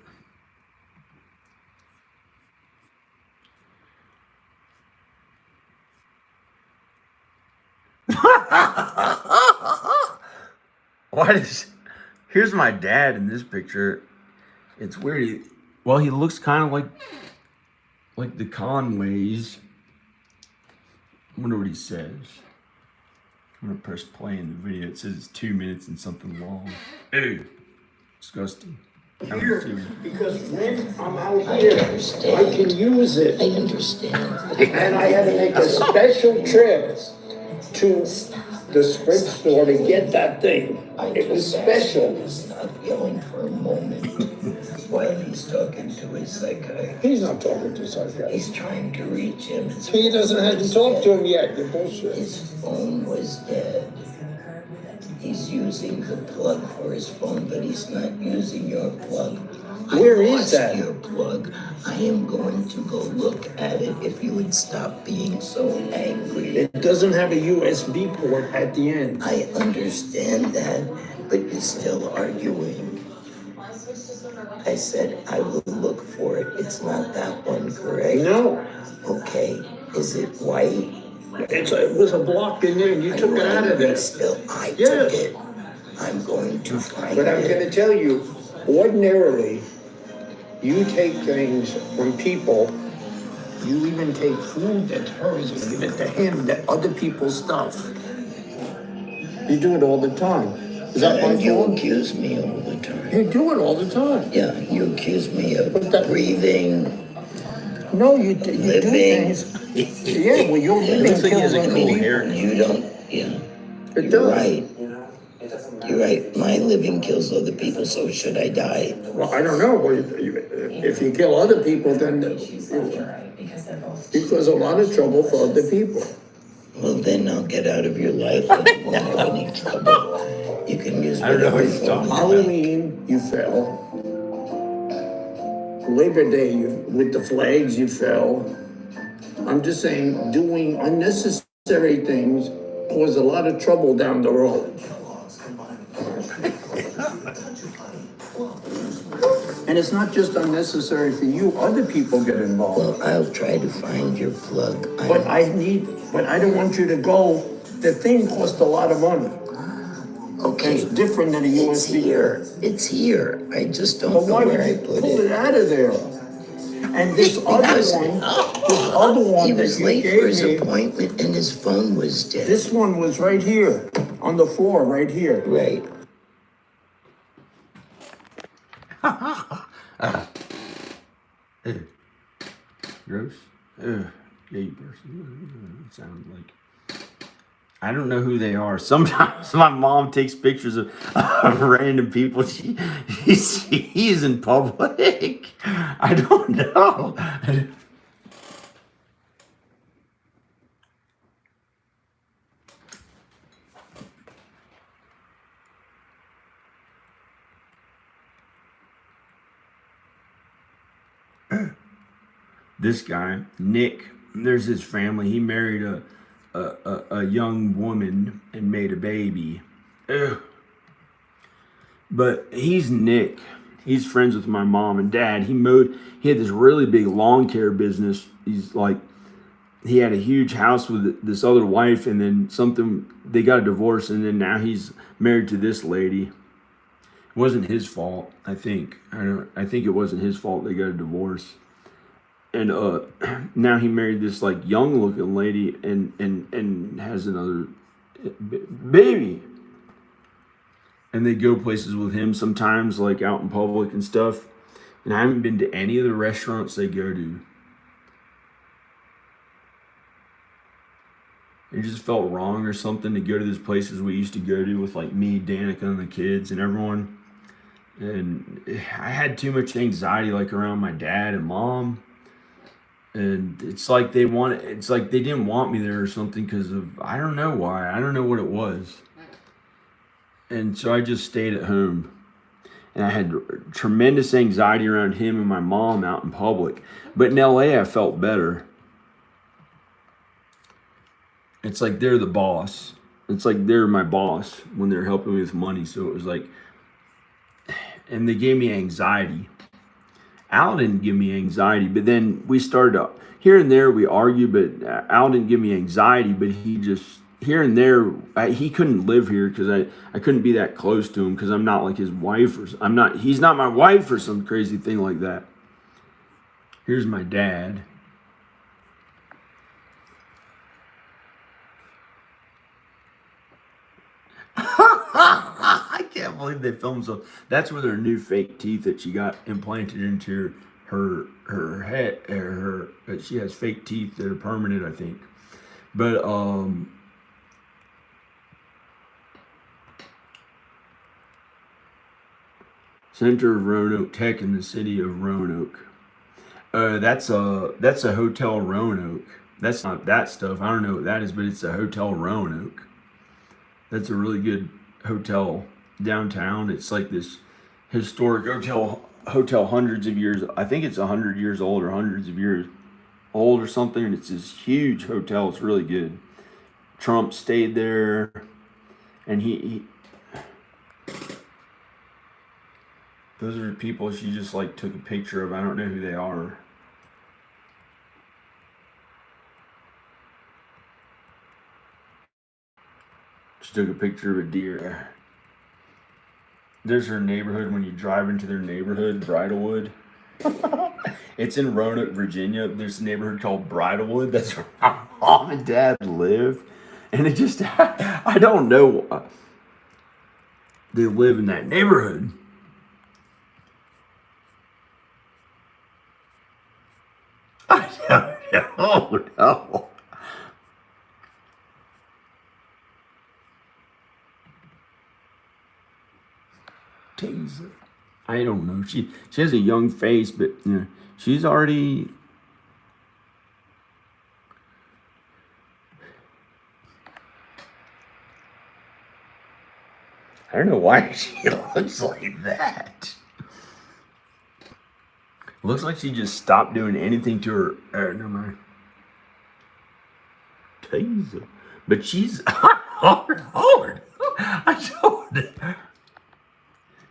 Here's my dad in this picture. It's weird. He looks kind of like the Conways. I wonder what he says. I'm gonna press play in the video. It says it's 2 minutes and something long. Ew, disgusting. Here, because when I'm out here, I can use it. I understand. And I had to make a special trip to the Sprint store to get that thing. It was special. He's not yelling for a moment while he's talking to his psychiatrist. He's not talking to some guy. He's trying to reach him. He hasn't talked to him yet. You're bullshit. His phone was dead. He's using the plug for his phone, but he's not using your plug. Where is that? Your plug. I am going to go look at it if you would stop being so angry. It doesn't have a USB port at the end. I understand that, but you're still arguing. I said I will look for it. It's not that one, correct? No. Okay. Is it white? It was a block in there and you took it out of there. Still, I took Yes. it. I'm going to find But I'm it. gonna tell you, ordinarily, you take things from people, you even take food that's hers and give it to him, that other people's stuff. You do it all the time. Is that my And you fault? accuse me all the time. You do it all the time. Yeah, you accuse me of But that- breathing, No, you do living. things. Yeah, well, you're living Looks like he has a kills cool other hair. people. You don't, yeah. It You're does. right. You're right. My living kills other people, so should I die? Well, I don't know, but if you kill other people, then you cause a lot of trouble for other people. Well, then I'll get out of your life. I won't have any trouble. You can use I don't know whatever what he's phone talking you like. Halloween, you fell. Labor Day, with the flags, you fell. I'm just saying, doing unnecessary things cause a lot of trouble down the road. And it's not just unnecessary for you, other people get involved. Well, I'll try to find your plug. But I don't want you to go, the thing costs a lot of money. Okay, It's different than a it's USB. here. It's here. I just don't But know why where I did you put pull it it. out of there? And this other Because one he that was you late for gave his me, appointment and his phone was dead. this one was right here, on the floor, right here. Right. Gross. Gay person. Sounds like. I don't know who they are. Sometimes my mom takes pictures of random people. She is in public. I don't know. This guy, Nick, there's his family. He married a young woman and made a baby. Ugh. But he's Nick. He's friends with my mom and dad. He had this really big lawn care business. He had a huge house with this other wife, and then they got a divorce, and then now he's married to this lady. It wasn't his fault, I think. I think it wasn't his fault they got a divorce. And now he married this like young looking lady and has another baby. And they go places with him sometimes, like out in public and stuff. And I haven't been to any of the restaurants they go to. It just felt wrong or something to go to these places we used to go to with like me, Danica, and the kids and everyone. And I had too much anxiety like around my dad and mom. And it's like they didn't want me there or something because of, I don't know why. I don't know what it was. And so I just stayed at home. And I had tremendous anxiety around him and my mom out in public. But in LA, I felt better. It's like they're the boss. It's like they're my boss when they're helping me with money. So it was like, and they gave me anxiety. Al didn't give me anxiety, but then we started up here and there. We argued, but Al didn't give me anxiety, but he just here and there. He couldn't live here because I couldn't be that close to him because I'm not like his wife or he's not my wife or some crazy thing like that. Here's my dad. I can't believe they filmed so. That's where their new fake teeth that she got implanted into her head. She has fake teeth that are permanent, I think. But Center of Roanoke Tech in the city of Roanoke. That's a Hotel Roanoke. That's not that stuff. I don't know what that is, but it's a Hotel Roanoke. That's a really good hotel downtown. It's like this historic hotel hundreds of years. I think it's 100 years old or hundreds of years old or something. And it's this huge hotel. It's really good. Trump stayed there, and he those are people she just like took a picture of. I don't know who they are. She took a picture of a deer. There's her neighborhood when you drive into their neighborhood, Bridlewood. It's in Roanoke, Virginia. There's a neighborhood called Bridlewood. That's where my mom and dad live. And it just, I don't know. They live in that neighborhood. I don't know. Taser. I don't know. She has a young face, but you know, she's already. I don't know why she looks like that. Looks like she just stopped doing anything to her. Never mind. Taser. But she's hard. I told her.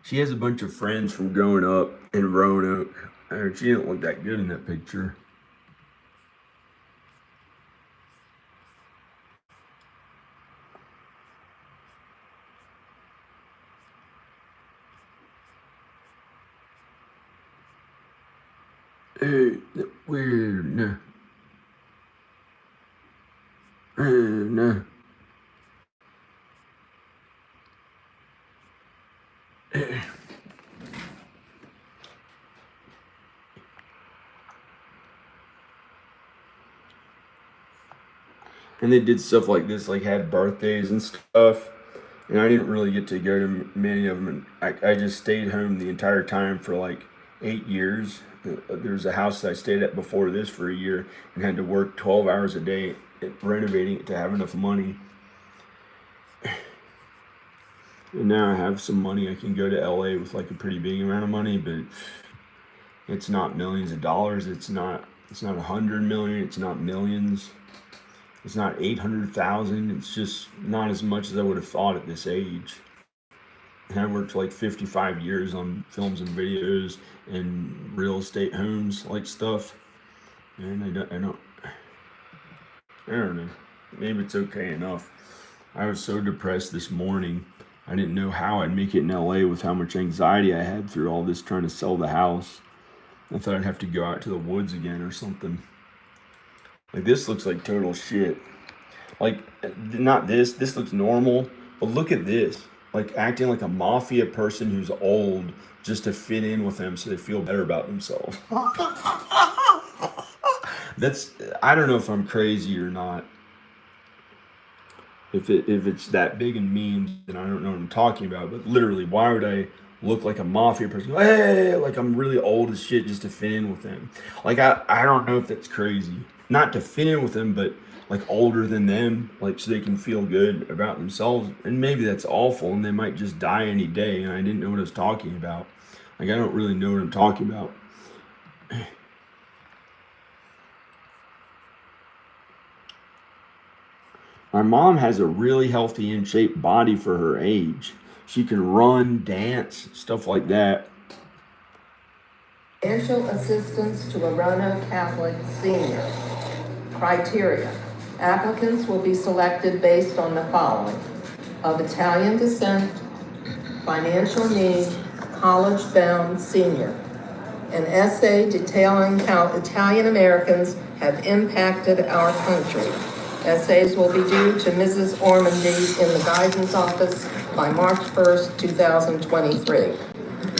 She has a bunch of friends from growing up in Roanoke. She didn't look that good in that picture. Weird. No. No. And they did stuff like this, like had birthdays and stuff. And I didn't really get to go to many of them. And I just stayed home the entire time for like 8 years. There was a house that I stayed at before this for a year and had to work 12 hours a day at renovating it to have enough money. And now I have some money. I can go to LA with like a pretty big amount of money, but it's not millions of dollars. It's not 100 million. It's not millions. It's not 800,000. It's just not as much as I would have thought at this age. And I worked for like 55 years on films and videos and real estate homes, like stuff. And I don't know. Maybe it's okay enough. I was so depressed this morning. I didn't know how I'd make it in LA with how much anxiety I had through all this trying to sell the house. I thought I'd have to go out to the woods again or something. Like, this looks like total shit. Like, not this. This looks normal. But look at this. Like, acting like a mafia person who's old just to fit in with them so they feel better about themselves. I don't know if I'm crazy or not. If it's that big and mean, then I don't know what I'm talking about. But literally, why would I look like a mafia person? Hey, like I'm really old as shit just to fit in with them. Like, I don't know if that's crazy. Not to fit in with them, but like older than them, like so they can feel good about themselves. And maybe that's awful and they might just die any day. And I didn't know what I was talking about. Like, I don't really know what I'm talking about. My mom has a really healthy, in-shape body for her age. She can run, dance, stuff like that. Financial assistance to a Roanoke Catholic senior. Criteria. Applicants will be selected based on the following: of Italian descent, financial need, college-bound senior. An essay detailing how Italian Americans have impacted our country. Essays will be due to Mrs. Ormandy in the guidance office by March 1st, 2023.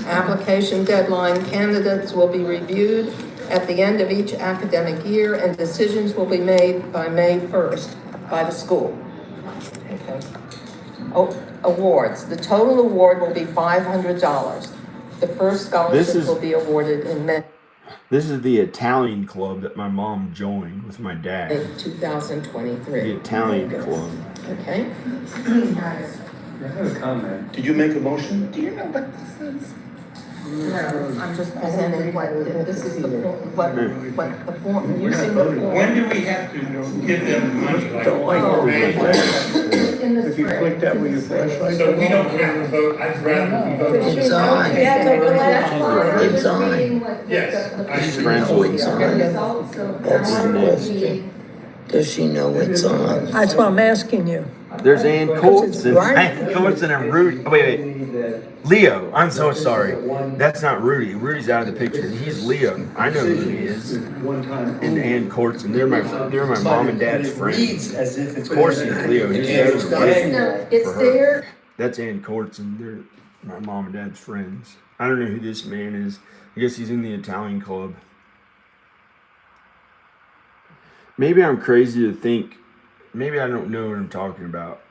Application deadline: candidates will be reviewed at the end of each academic year and decisions will be made by May 1st by the school. Okay. Awards. The total award will be $500. The first scholarship will be awarded in May. This is the Italian club that my mom joined with my dad. 2023. The Italian club. Okay. I have a comment. Did you make a motion? Do you know what this is? No, I'm just presenting what, this is the form, what the form, using the form. When do we have to give them money? Like, In the If you click that with your flashlight. so we don't have to vote, I'd rather we vote. It's on. It's on. Yes, I agree. Friends with It's on. That's the question. Does she know it's on? That's what I'm asking you. There's Ann Coulson. Right. Ann Coulson and Rudy. Oh, wait. Leo. I'm so sorry. That's not Rudy. Rudy's out of the picture. He's Leo. I know who he is. And Ann Coulson. They're my mom and dad's friends. Of course he's Leo. He's No, it's there. That's Ann Coulson. They're my mom and dad's friends. I don't know who this man is. I guess he's in the Italian club. Maybe I'm crazy to think, maybe I don't know what I'm talking about,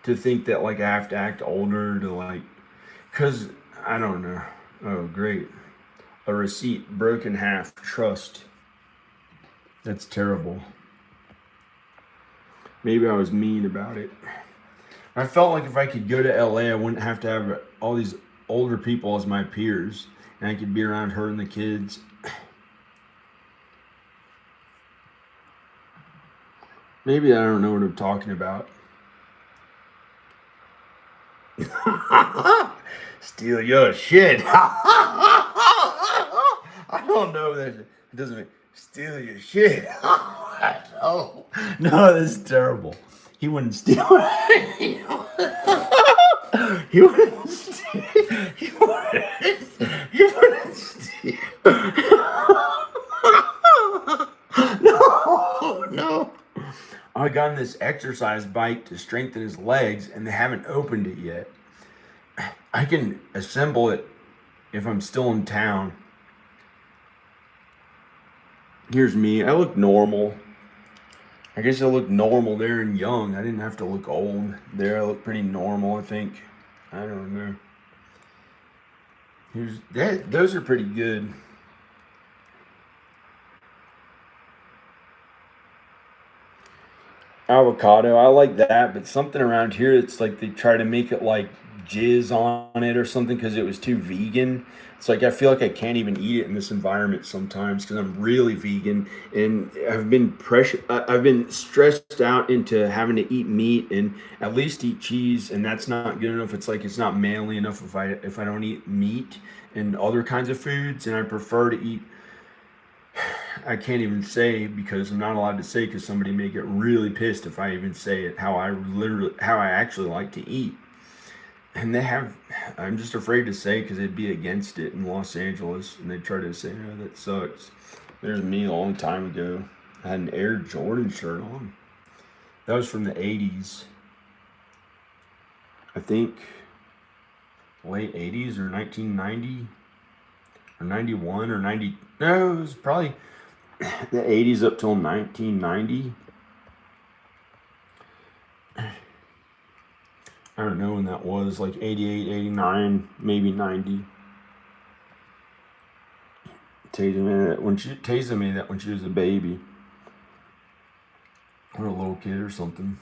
to think that like I have to act older to like, cause I don't know. Oh, great. A receipt broken half, trust. That's terrible. Maybe I was mean about it. I felt like if I could go to LA, I wouldn't have to have all these older people as my peers, and I could be around her and the kids. Maybe I don't know what I'm talking about. Steal your shit. I don't know that it doesn't mean steal your shit. No, that's terrible. He wouldn't steal it. He wouldn't steal. He wouldn't steal. No. I got on this exercise bike to strengthen his legs, and they haven't opened it yet. I can assemble it if I'm still in town. Here's me. I look normal. I guess I look normal there and young. I didn't have to look old. There I look pretty normal, I think. I don't know. Those are pretty good. Avocado, I like that, but something around here, it's like they try to make it like jizz on it or something because it was too vegan. It's like I feel like I can't even eat it in this environment sometimes because I'm really vegan and I've been stressed out into having to eat meat and at least eat cheese, and that's not good enough. It's like it's not manly enough if I don't eat meat and other kinds of foods, and I prefer to eat. I can't even say because I'm not allowed to say because somebody may get really pissed if I even say it how I actually like to eat. And I'm just afraid to say because they'd be against it in Los Angeles and they try to say, oh, that sucks. There's me a long time ago. I had an Air Jordan shirt on. That was from the 80s. I think late 80s or 1990 or 91 or 90. No, it was probably the 80s up till 1990. I don't know when that was, like 88, 89, maybe 90. Taser made that when she was a baby. Or a little kid or something.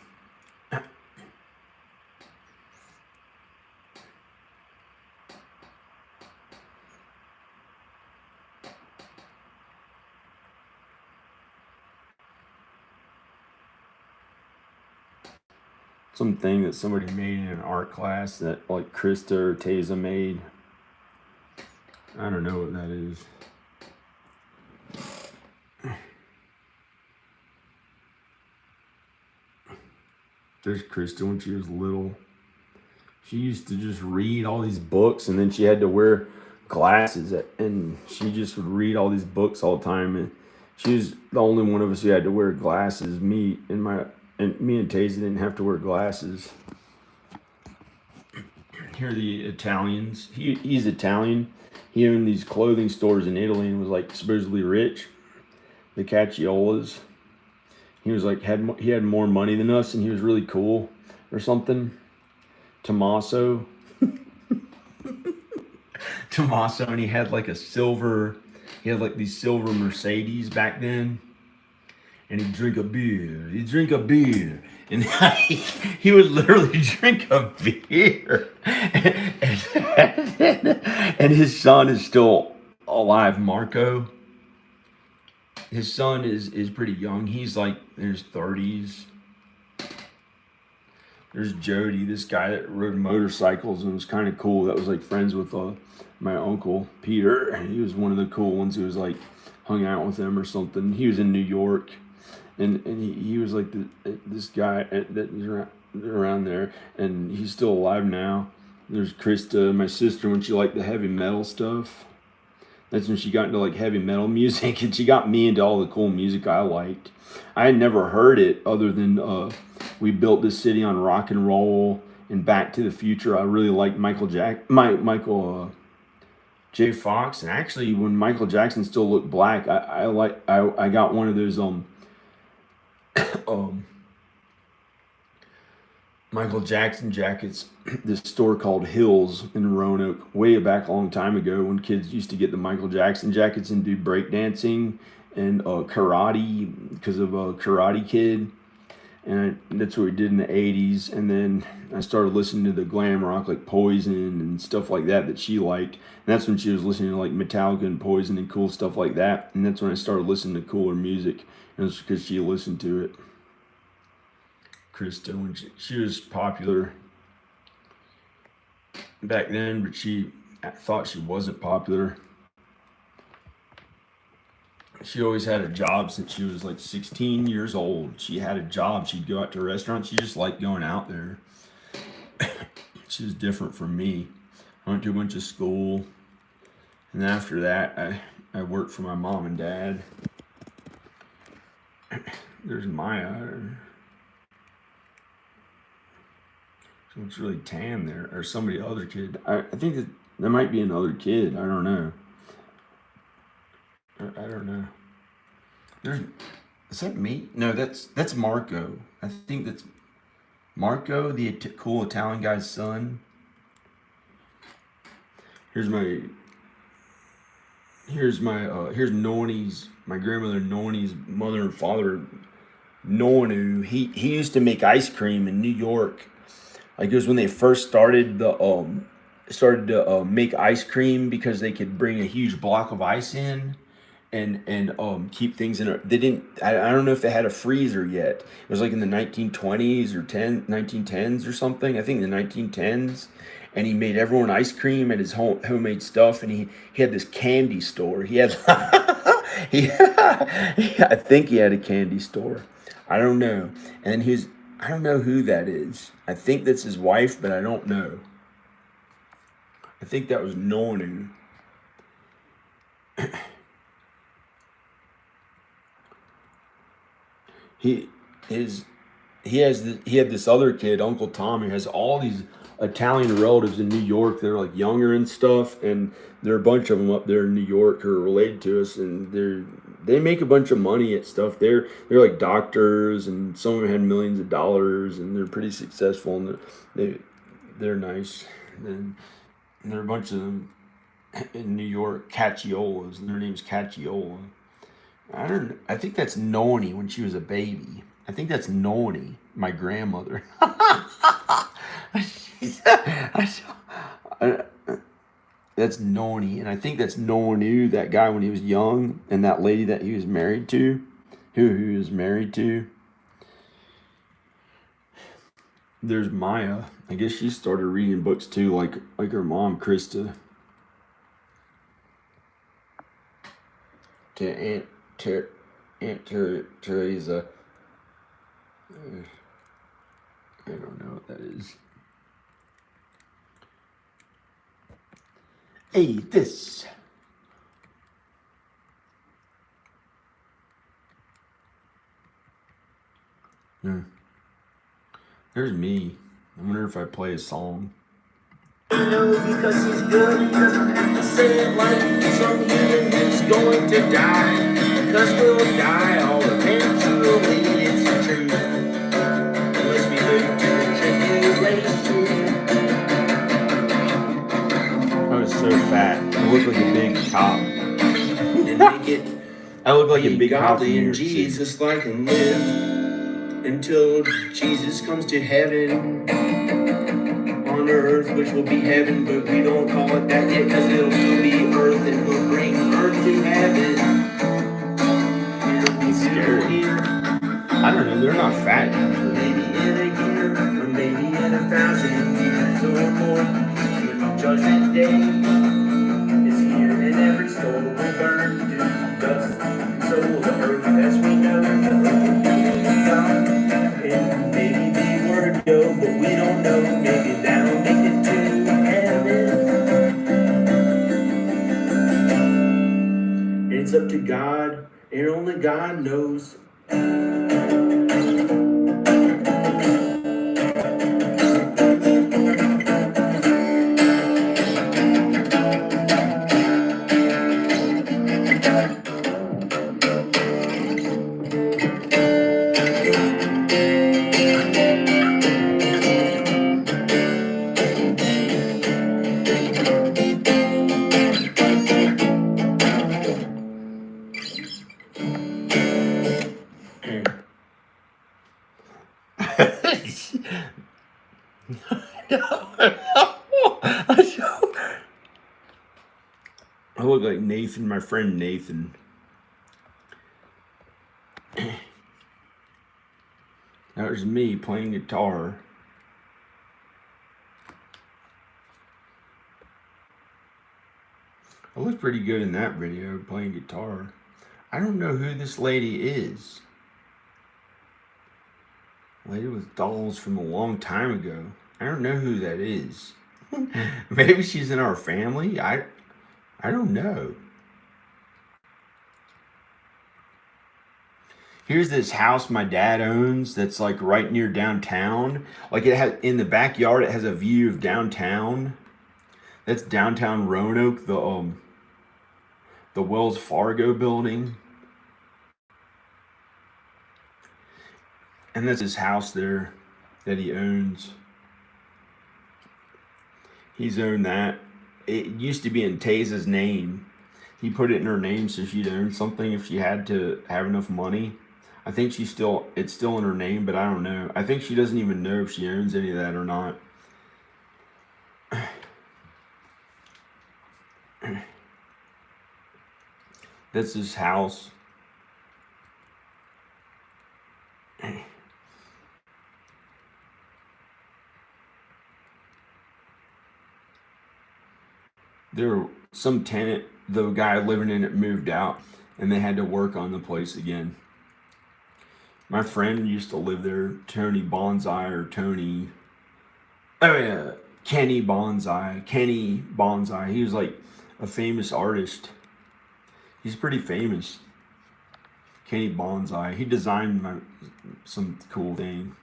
Something that somebody made in an art class that like Krista or Taza made. I don't know what that is. There's Krista when she was little. She used to just read all these books, and then she had to wear glasses, and she just would read all these books all the time. And she was the only one of us who had to wear glasses. Me and Taza didn't have to wear glasses. Here are the Italians. He's Italian. He owned these clothing stores in Italy and was like supposedly rich. The Cacciolas. He was like he had more money than us, and he was really cool or something. Tommaso, and he had like these silver Mercedes back then. And he'd drink a beer. And he would literally drink a beer. And his son is still alive, Marco. His son is pretty young. He's like in his 30s. There's Jody, this guy that rode motorcycles and was kind of cool. That was like friends with my uncle, Peter. He was one of the cool ones who was like hung out with him or something. He was in New York. And he was like this guy that around there, and he's still alive now. There's Krista, my sister, when she liked the heavy metal stuff. That's when she got into like heavy metal music, and she got me into all the cool music I liked. I had never heard it other than We Built This City on Rock and Roll and Back to the Future. I really liked Michael J. Fox, and actually when Michael Jackson still looked black, I got one of those um Michael Jackson jackets. This store called Hills in Roanoke, way back a long time ago, when kids used to get the Michael Jackson jackets and do breakdancing and karate because of Karate Kid, and that's what we did in the '80s. And then I started listening to the glam rock like Poison and stuff like that she liked. And that's when she was listening to like Metallica and Poison and cool stuff like that. And that's when I started listening to cooler music, and it's because she listened to it. Krista, when she was popular back then, but she thought she wasn't popular. She always had a job since she was like 16 years old. She had a job. She'd go out to restaurants. She just liked going out there. She was different from me. I went to a bunch of school, and after that, I worked for my mom and dad. There's Maya. She looks really tan there, or somebody other kid. I think that there might be another kid. I don't know. I don't know. Is that me? No, that's Marco. I think that's Marco, the cool Italian guy's son. Here's Noni's, my grandmother Noni's mother and father. Nonu, he used to make ice cream in New York. Like it was when they first started to make ice cream, because they could bring a huge block of ice in and keep things in a, they didn't, I don't know if they had a freezer yet. It was like in the 1920s or 1910s or something. I think the 1910s. And he made everyone ice cream and his homemade stuff. And he had this candy store. He had, I think he had a candy store. I don't know. And I don't know who that is. I think that's his wife, but I don't know. I think that was Nonu. He had this other kid, Uncle Tom, who has all these Italian relatives in New York. They're like younger and stuff, and there are a bunch of them up there in New York who are related to us, and they make a bunch of money at stuff. They're like doctors, and some of them had millions of dollars, and they're pretty successful, and they're nice. And there are a bunch of them in New York, Cacciolas, and their name's Cacciola. I think that's Noni when she was a baby. I think that's Noni, my grandmother. That's Noni, and I think that's Nonu, that guy when he was young, and that lady that he was married to, who he was married to. There's Maya. I guess she started reading books too, like her mom, Krista. To Aunt Teresa. I don't know what that is. Hey, this. There's me. I wonder if I play a song. No, because he's good, he doesn't have to say it like some human who's going to die. Because we'll die all eventually, it's true. Unless we live to tribulation. I was so fat. I looked like a big cop. And make it I look like a big cop. godly in Jesus like and live until Jesus comes to heaven. On earth, which will be heaven, but we don't call it that yet, because it'll still be earth, and we'll bring earth to heaven. It's scary. I don't know, they're not fat. Maybe in a year, or maybe in 1,000 years or more, when judgment day is here, and every soul will burn to dust. So the earth as we know, the earth will be gone, and maybe the word goes. it's up to God, and only God knows. I look like Nathan, my friend Nathan. That was me playing guitar. I look pretty good in that video playing guitar. I don't know who this lady is. Lady with dolls from a long time ago. I don't know who that is. Maybe she's in our family. I don't know. Here's this house my dad owns that's like right near downtown. Like it has in the backyard, it has a view of downtown. That's downtown Roanoke, the Wells Fargo building. And that's his house there that he owns. He's owned that. It used to be in Taza's name. He put it in her name so she'd own something if she had to have enough money. I think it's still in her name, but I don't know. I think she doesn't even know if she owns any of that or not. That's his house. There were some tenant, the guy living in it moved out, and they had to work on the place again. My friend used to live there, Tony Bonsai or Tony. Oh yeah, Kenny Bonsai. Kenny Bonsai. He was like a famous artist. He's pretty famous. Kenny Bonsai. He designed some cool thing.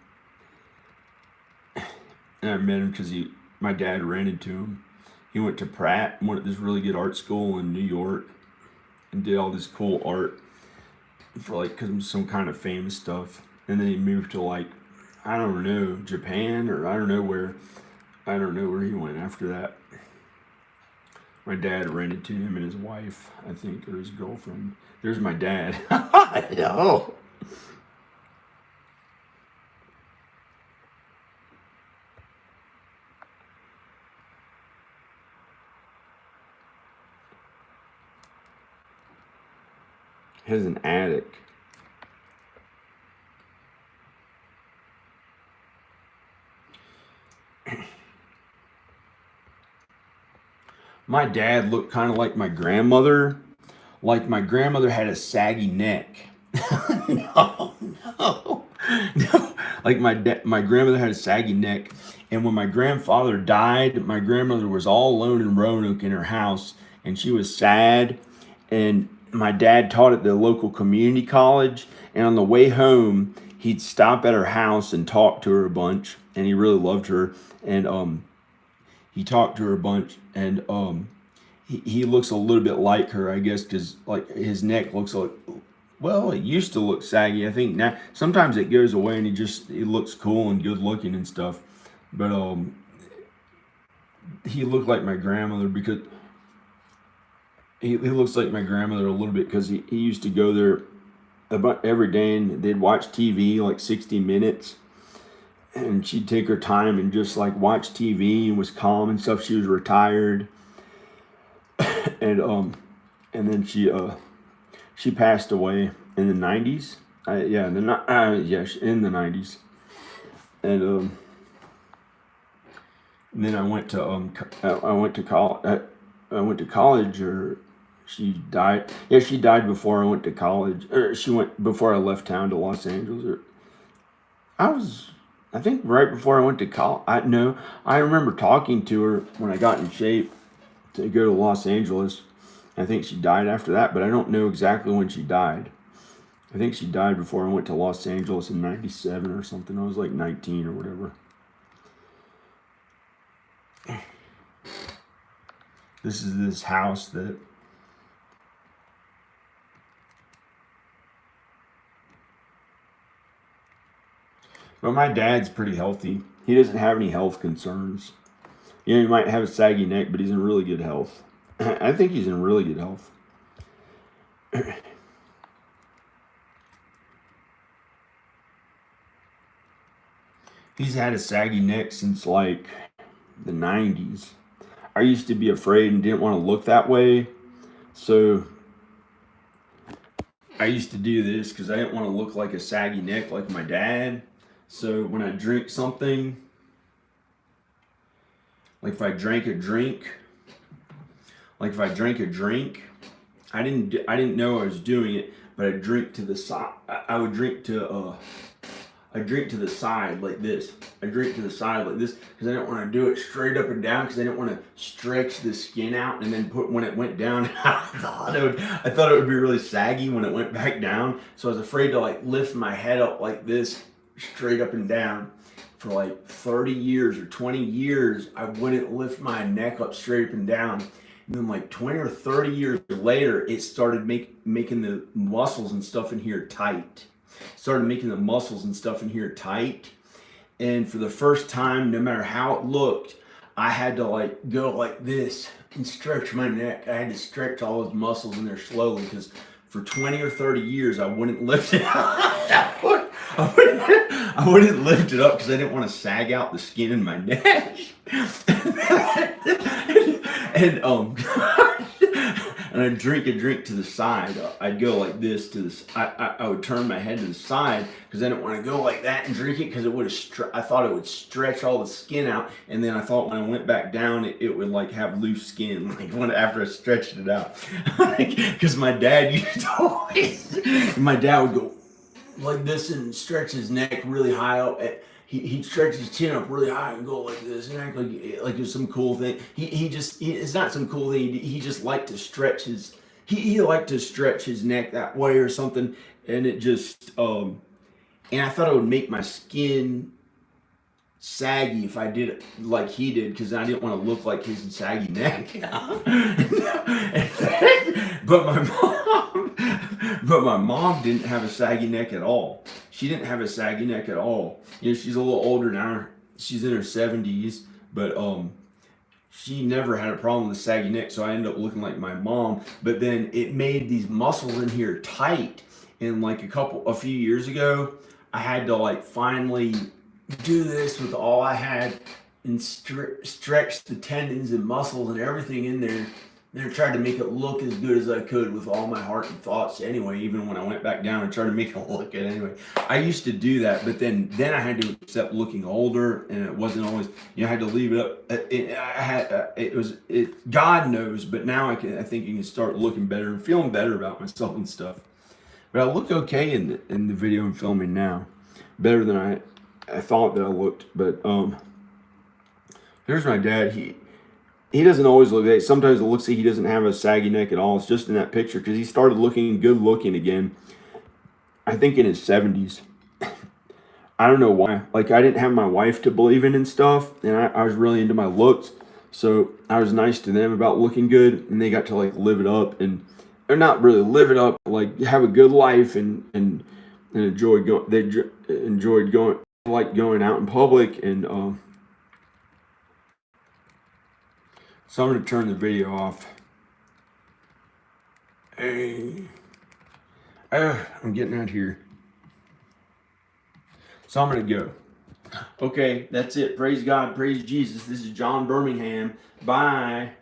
And I met him because my dad rented to him. He went to Pratt, went to this really good art school in New York, and did all this cool art for like some kind of famous stuff. And then he moved to like, I don't know, Japan, or I don't know where he went after that. My dad rented to him and his wife, I think, or his girlfriend. There's my dad. Oh. Has an attic. My dad looked kind of like my grandmother. Like my grandmother had a saggy neck. No. Like my grandmother had a saggy neck. And when my grandfather died, my grandmother was all alone in Roanoke in her house. And she was sad. And my dad taught at the local community college. And on the way home, he'd stop at her house and talk to her a bunch. And he really loved her. And he talked to her a bunch, and he looks a little bit like her, I guess, because like his neck looks like, well, it used to look saggy. I think now sometimes it goes away, and he looks cool and good looking and stuff. But he looked like my grandmother because he looks like my grandmother a little bit because he used to go there about every day, and they'd watch TV like 60 Minutes. And she'd take her time and just like watch TV and was calm and stuff. She was retired, and then she passed away in the 90s. In the 90s. And then I went to college, or she died. Yeah, she died before I went to college, or she went before I left town to Los Angeles. I think right before I went to college. I remember talking to her when I got in shape to go to Los Angeles. I think she died after that, but I don't know exactly when she died. I think she died before I went to Los Angeles in 97 or something. I was like 19 or whatever. This is this house that but my dad's pretty healthy. He doesn't have any health concerns. You know, he might have a saggy neck, but he's in really good health. I think he's in really good health. He's had a saggy neck since like the 90s. I used to be afraid and didn't want to look that way. So I used to do this because I didn't want to look like a saggy neck like my dad. So when I drink something, like if I drank a drink, I didn't know I was doing it, but I'd drink to the side. I drink to the side like this. I drink to the side like this because I didn't want to do it straight up and down because I didn't want to stretch the skin out and then when it went down, I thought it would be really saggy when it went back down. So I was afraid to like lift my head up like this straight up and down. For like 30 years or 20 years, I wouldn't lift my neck up straight up and down. And then like 20 or 30 years later, it started making the muscles and stuff in here tight. And for the first time, no matter how it looked, I had to like go like this and stretch my neck. I had to stretch all those muscles in there slowly because for 20 or 30 years, I wouldn't lift it up. I wouldn't lift it up because I didn't want to sag out the skin in my neck. and I'd drink a drink to the side. I'd go like this to this. I would turn my head to the side because I didn't want to go like that and drink it because it would have. I thought it would stretch all the skin out, and then I thought when I went back down, it would like have loose skin, like after I stretched it out. Because my dad used to always. My dad would go like this and stretch his neck really high up. He'd stretch his chin up really high and go like this and act like it was some cool thing. It's not some cool thing. He just liked to stretch he liked to stretch his neck that way or something. And it just, and I thought it would make my skin saggy if I did it like he did because I didn't want to look like his saggy neck. But my mom didn't have a saggy neck at all. She didn't have a saggy neck at all. You know, she's a little older now. She's in her 70s, but she never had a problem with a saggy neck, so I ended up looking like my mom. But then it made these muscles in here tight. And like a few years ago, I had to like finally do this with all I had and stretch the tendons and muscles and everything in there. And I tried to make it look as good as I could with all my heart and thoughts anyway, even when I went back down and tried to make it look good anyway. I used to do that, but then I had to accept looking older, and it wasn't always, I had to leave it up. God knows, but now I think you can start looking better and feeling better about myself and stuff. But I look okay in the video I'm filming now. Better than I thought that I looked, but here's my dad. He doesn't always look that. Sometimes it looks like he doesn't have a saggy neck at all. It's just in that picture because he started looking good looking again. I think in his 70s. I don't know why. Like I didn't have my wife to believe in and stuff, and I was really into my looks. So I was nice to them about looking good, and they got to like live it up or not really live it up, like have a good life and enjoy going. They enjoyed going out in public and. So I'm going to turn the video off. Hey. I'm getting out here. So I'm going to go. Okay, that's it. Praise God. Praise Jesus. This is John Birmingham. Bye.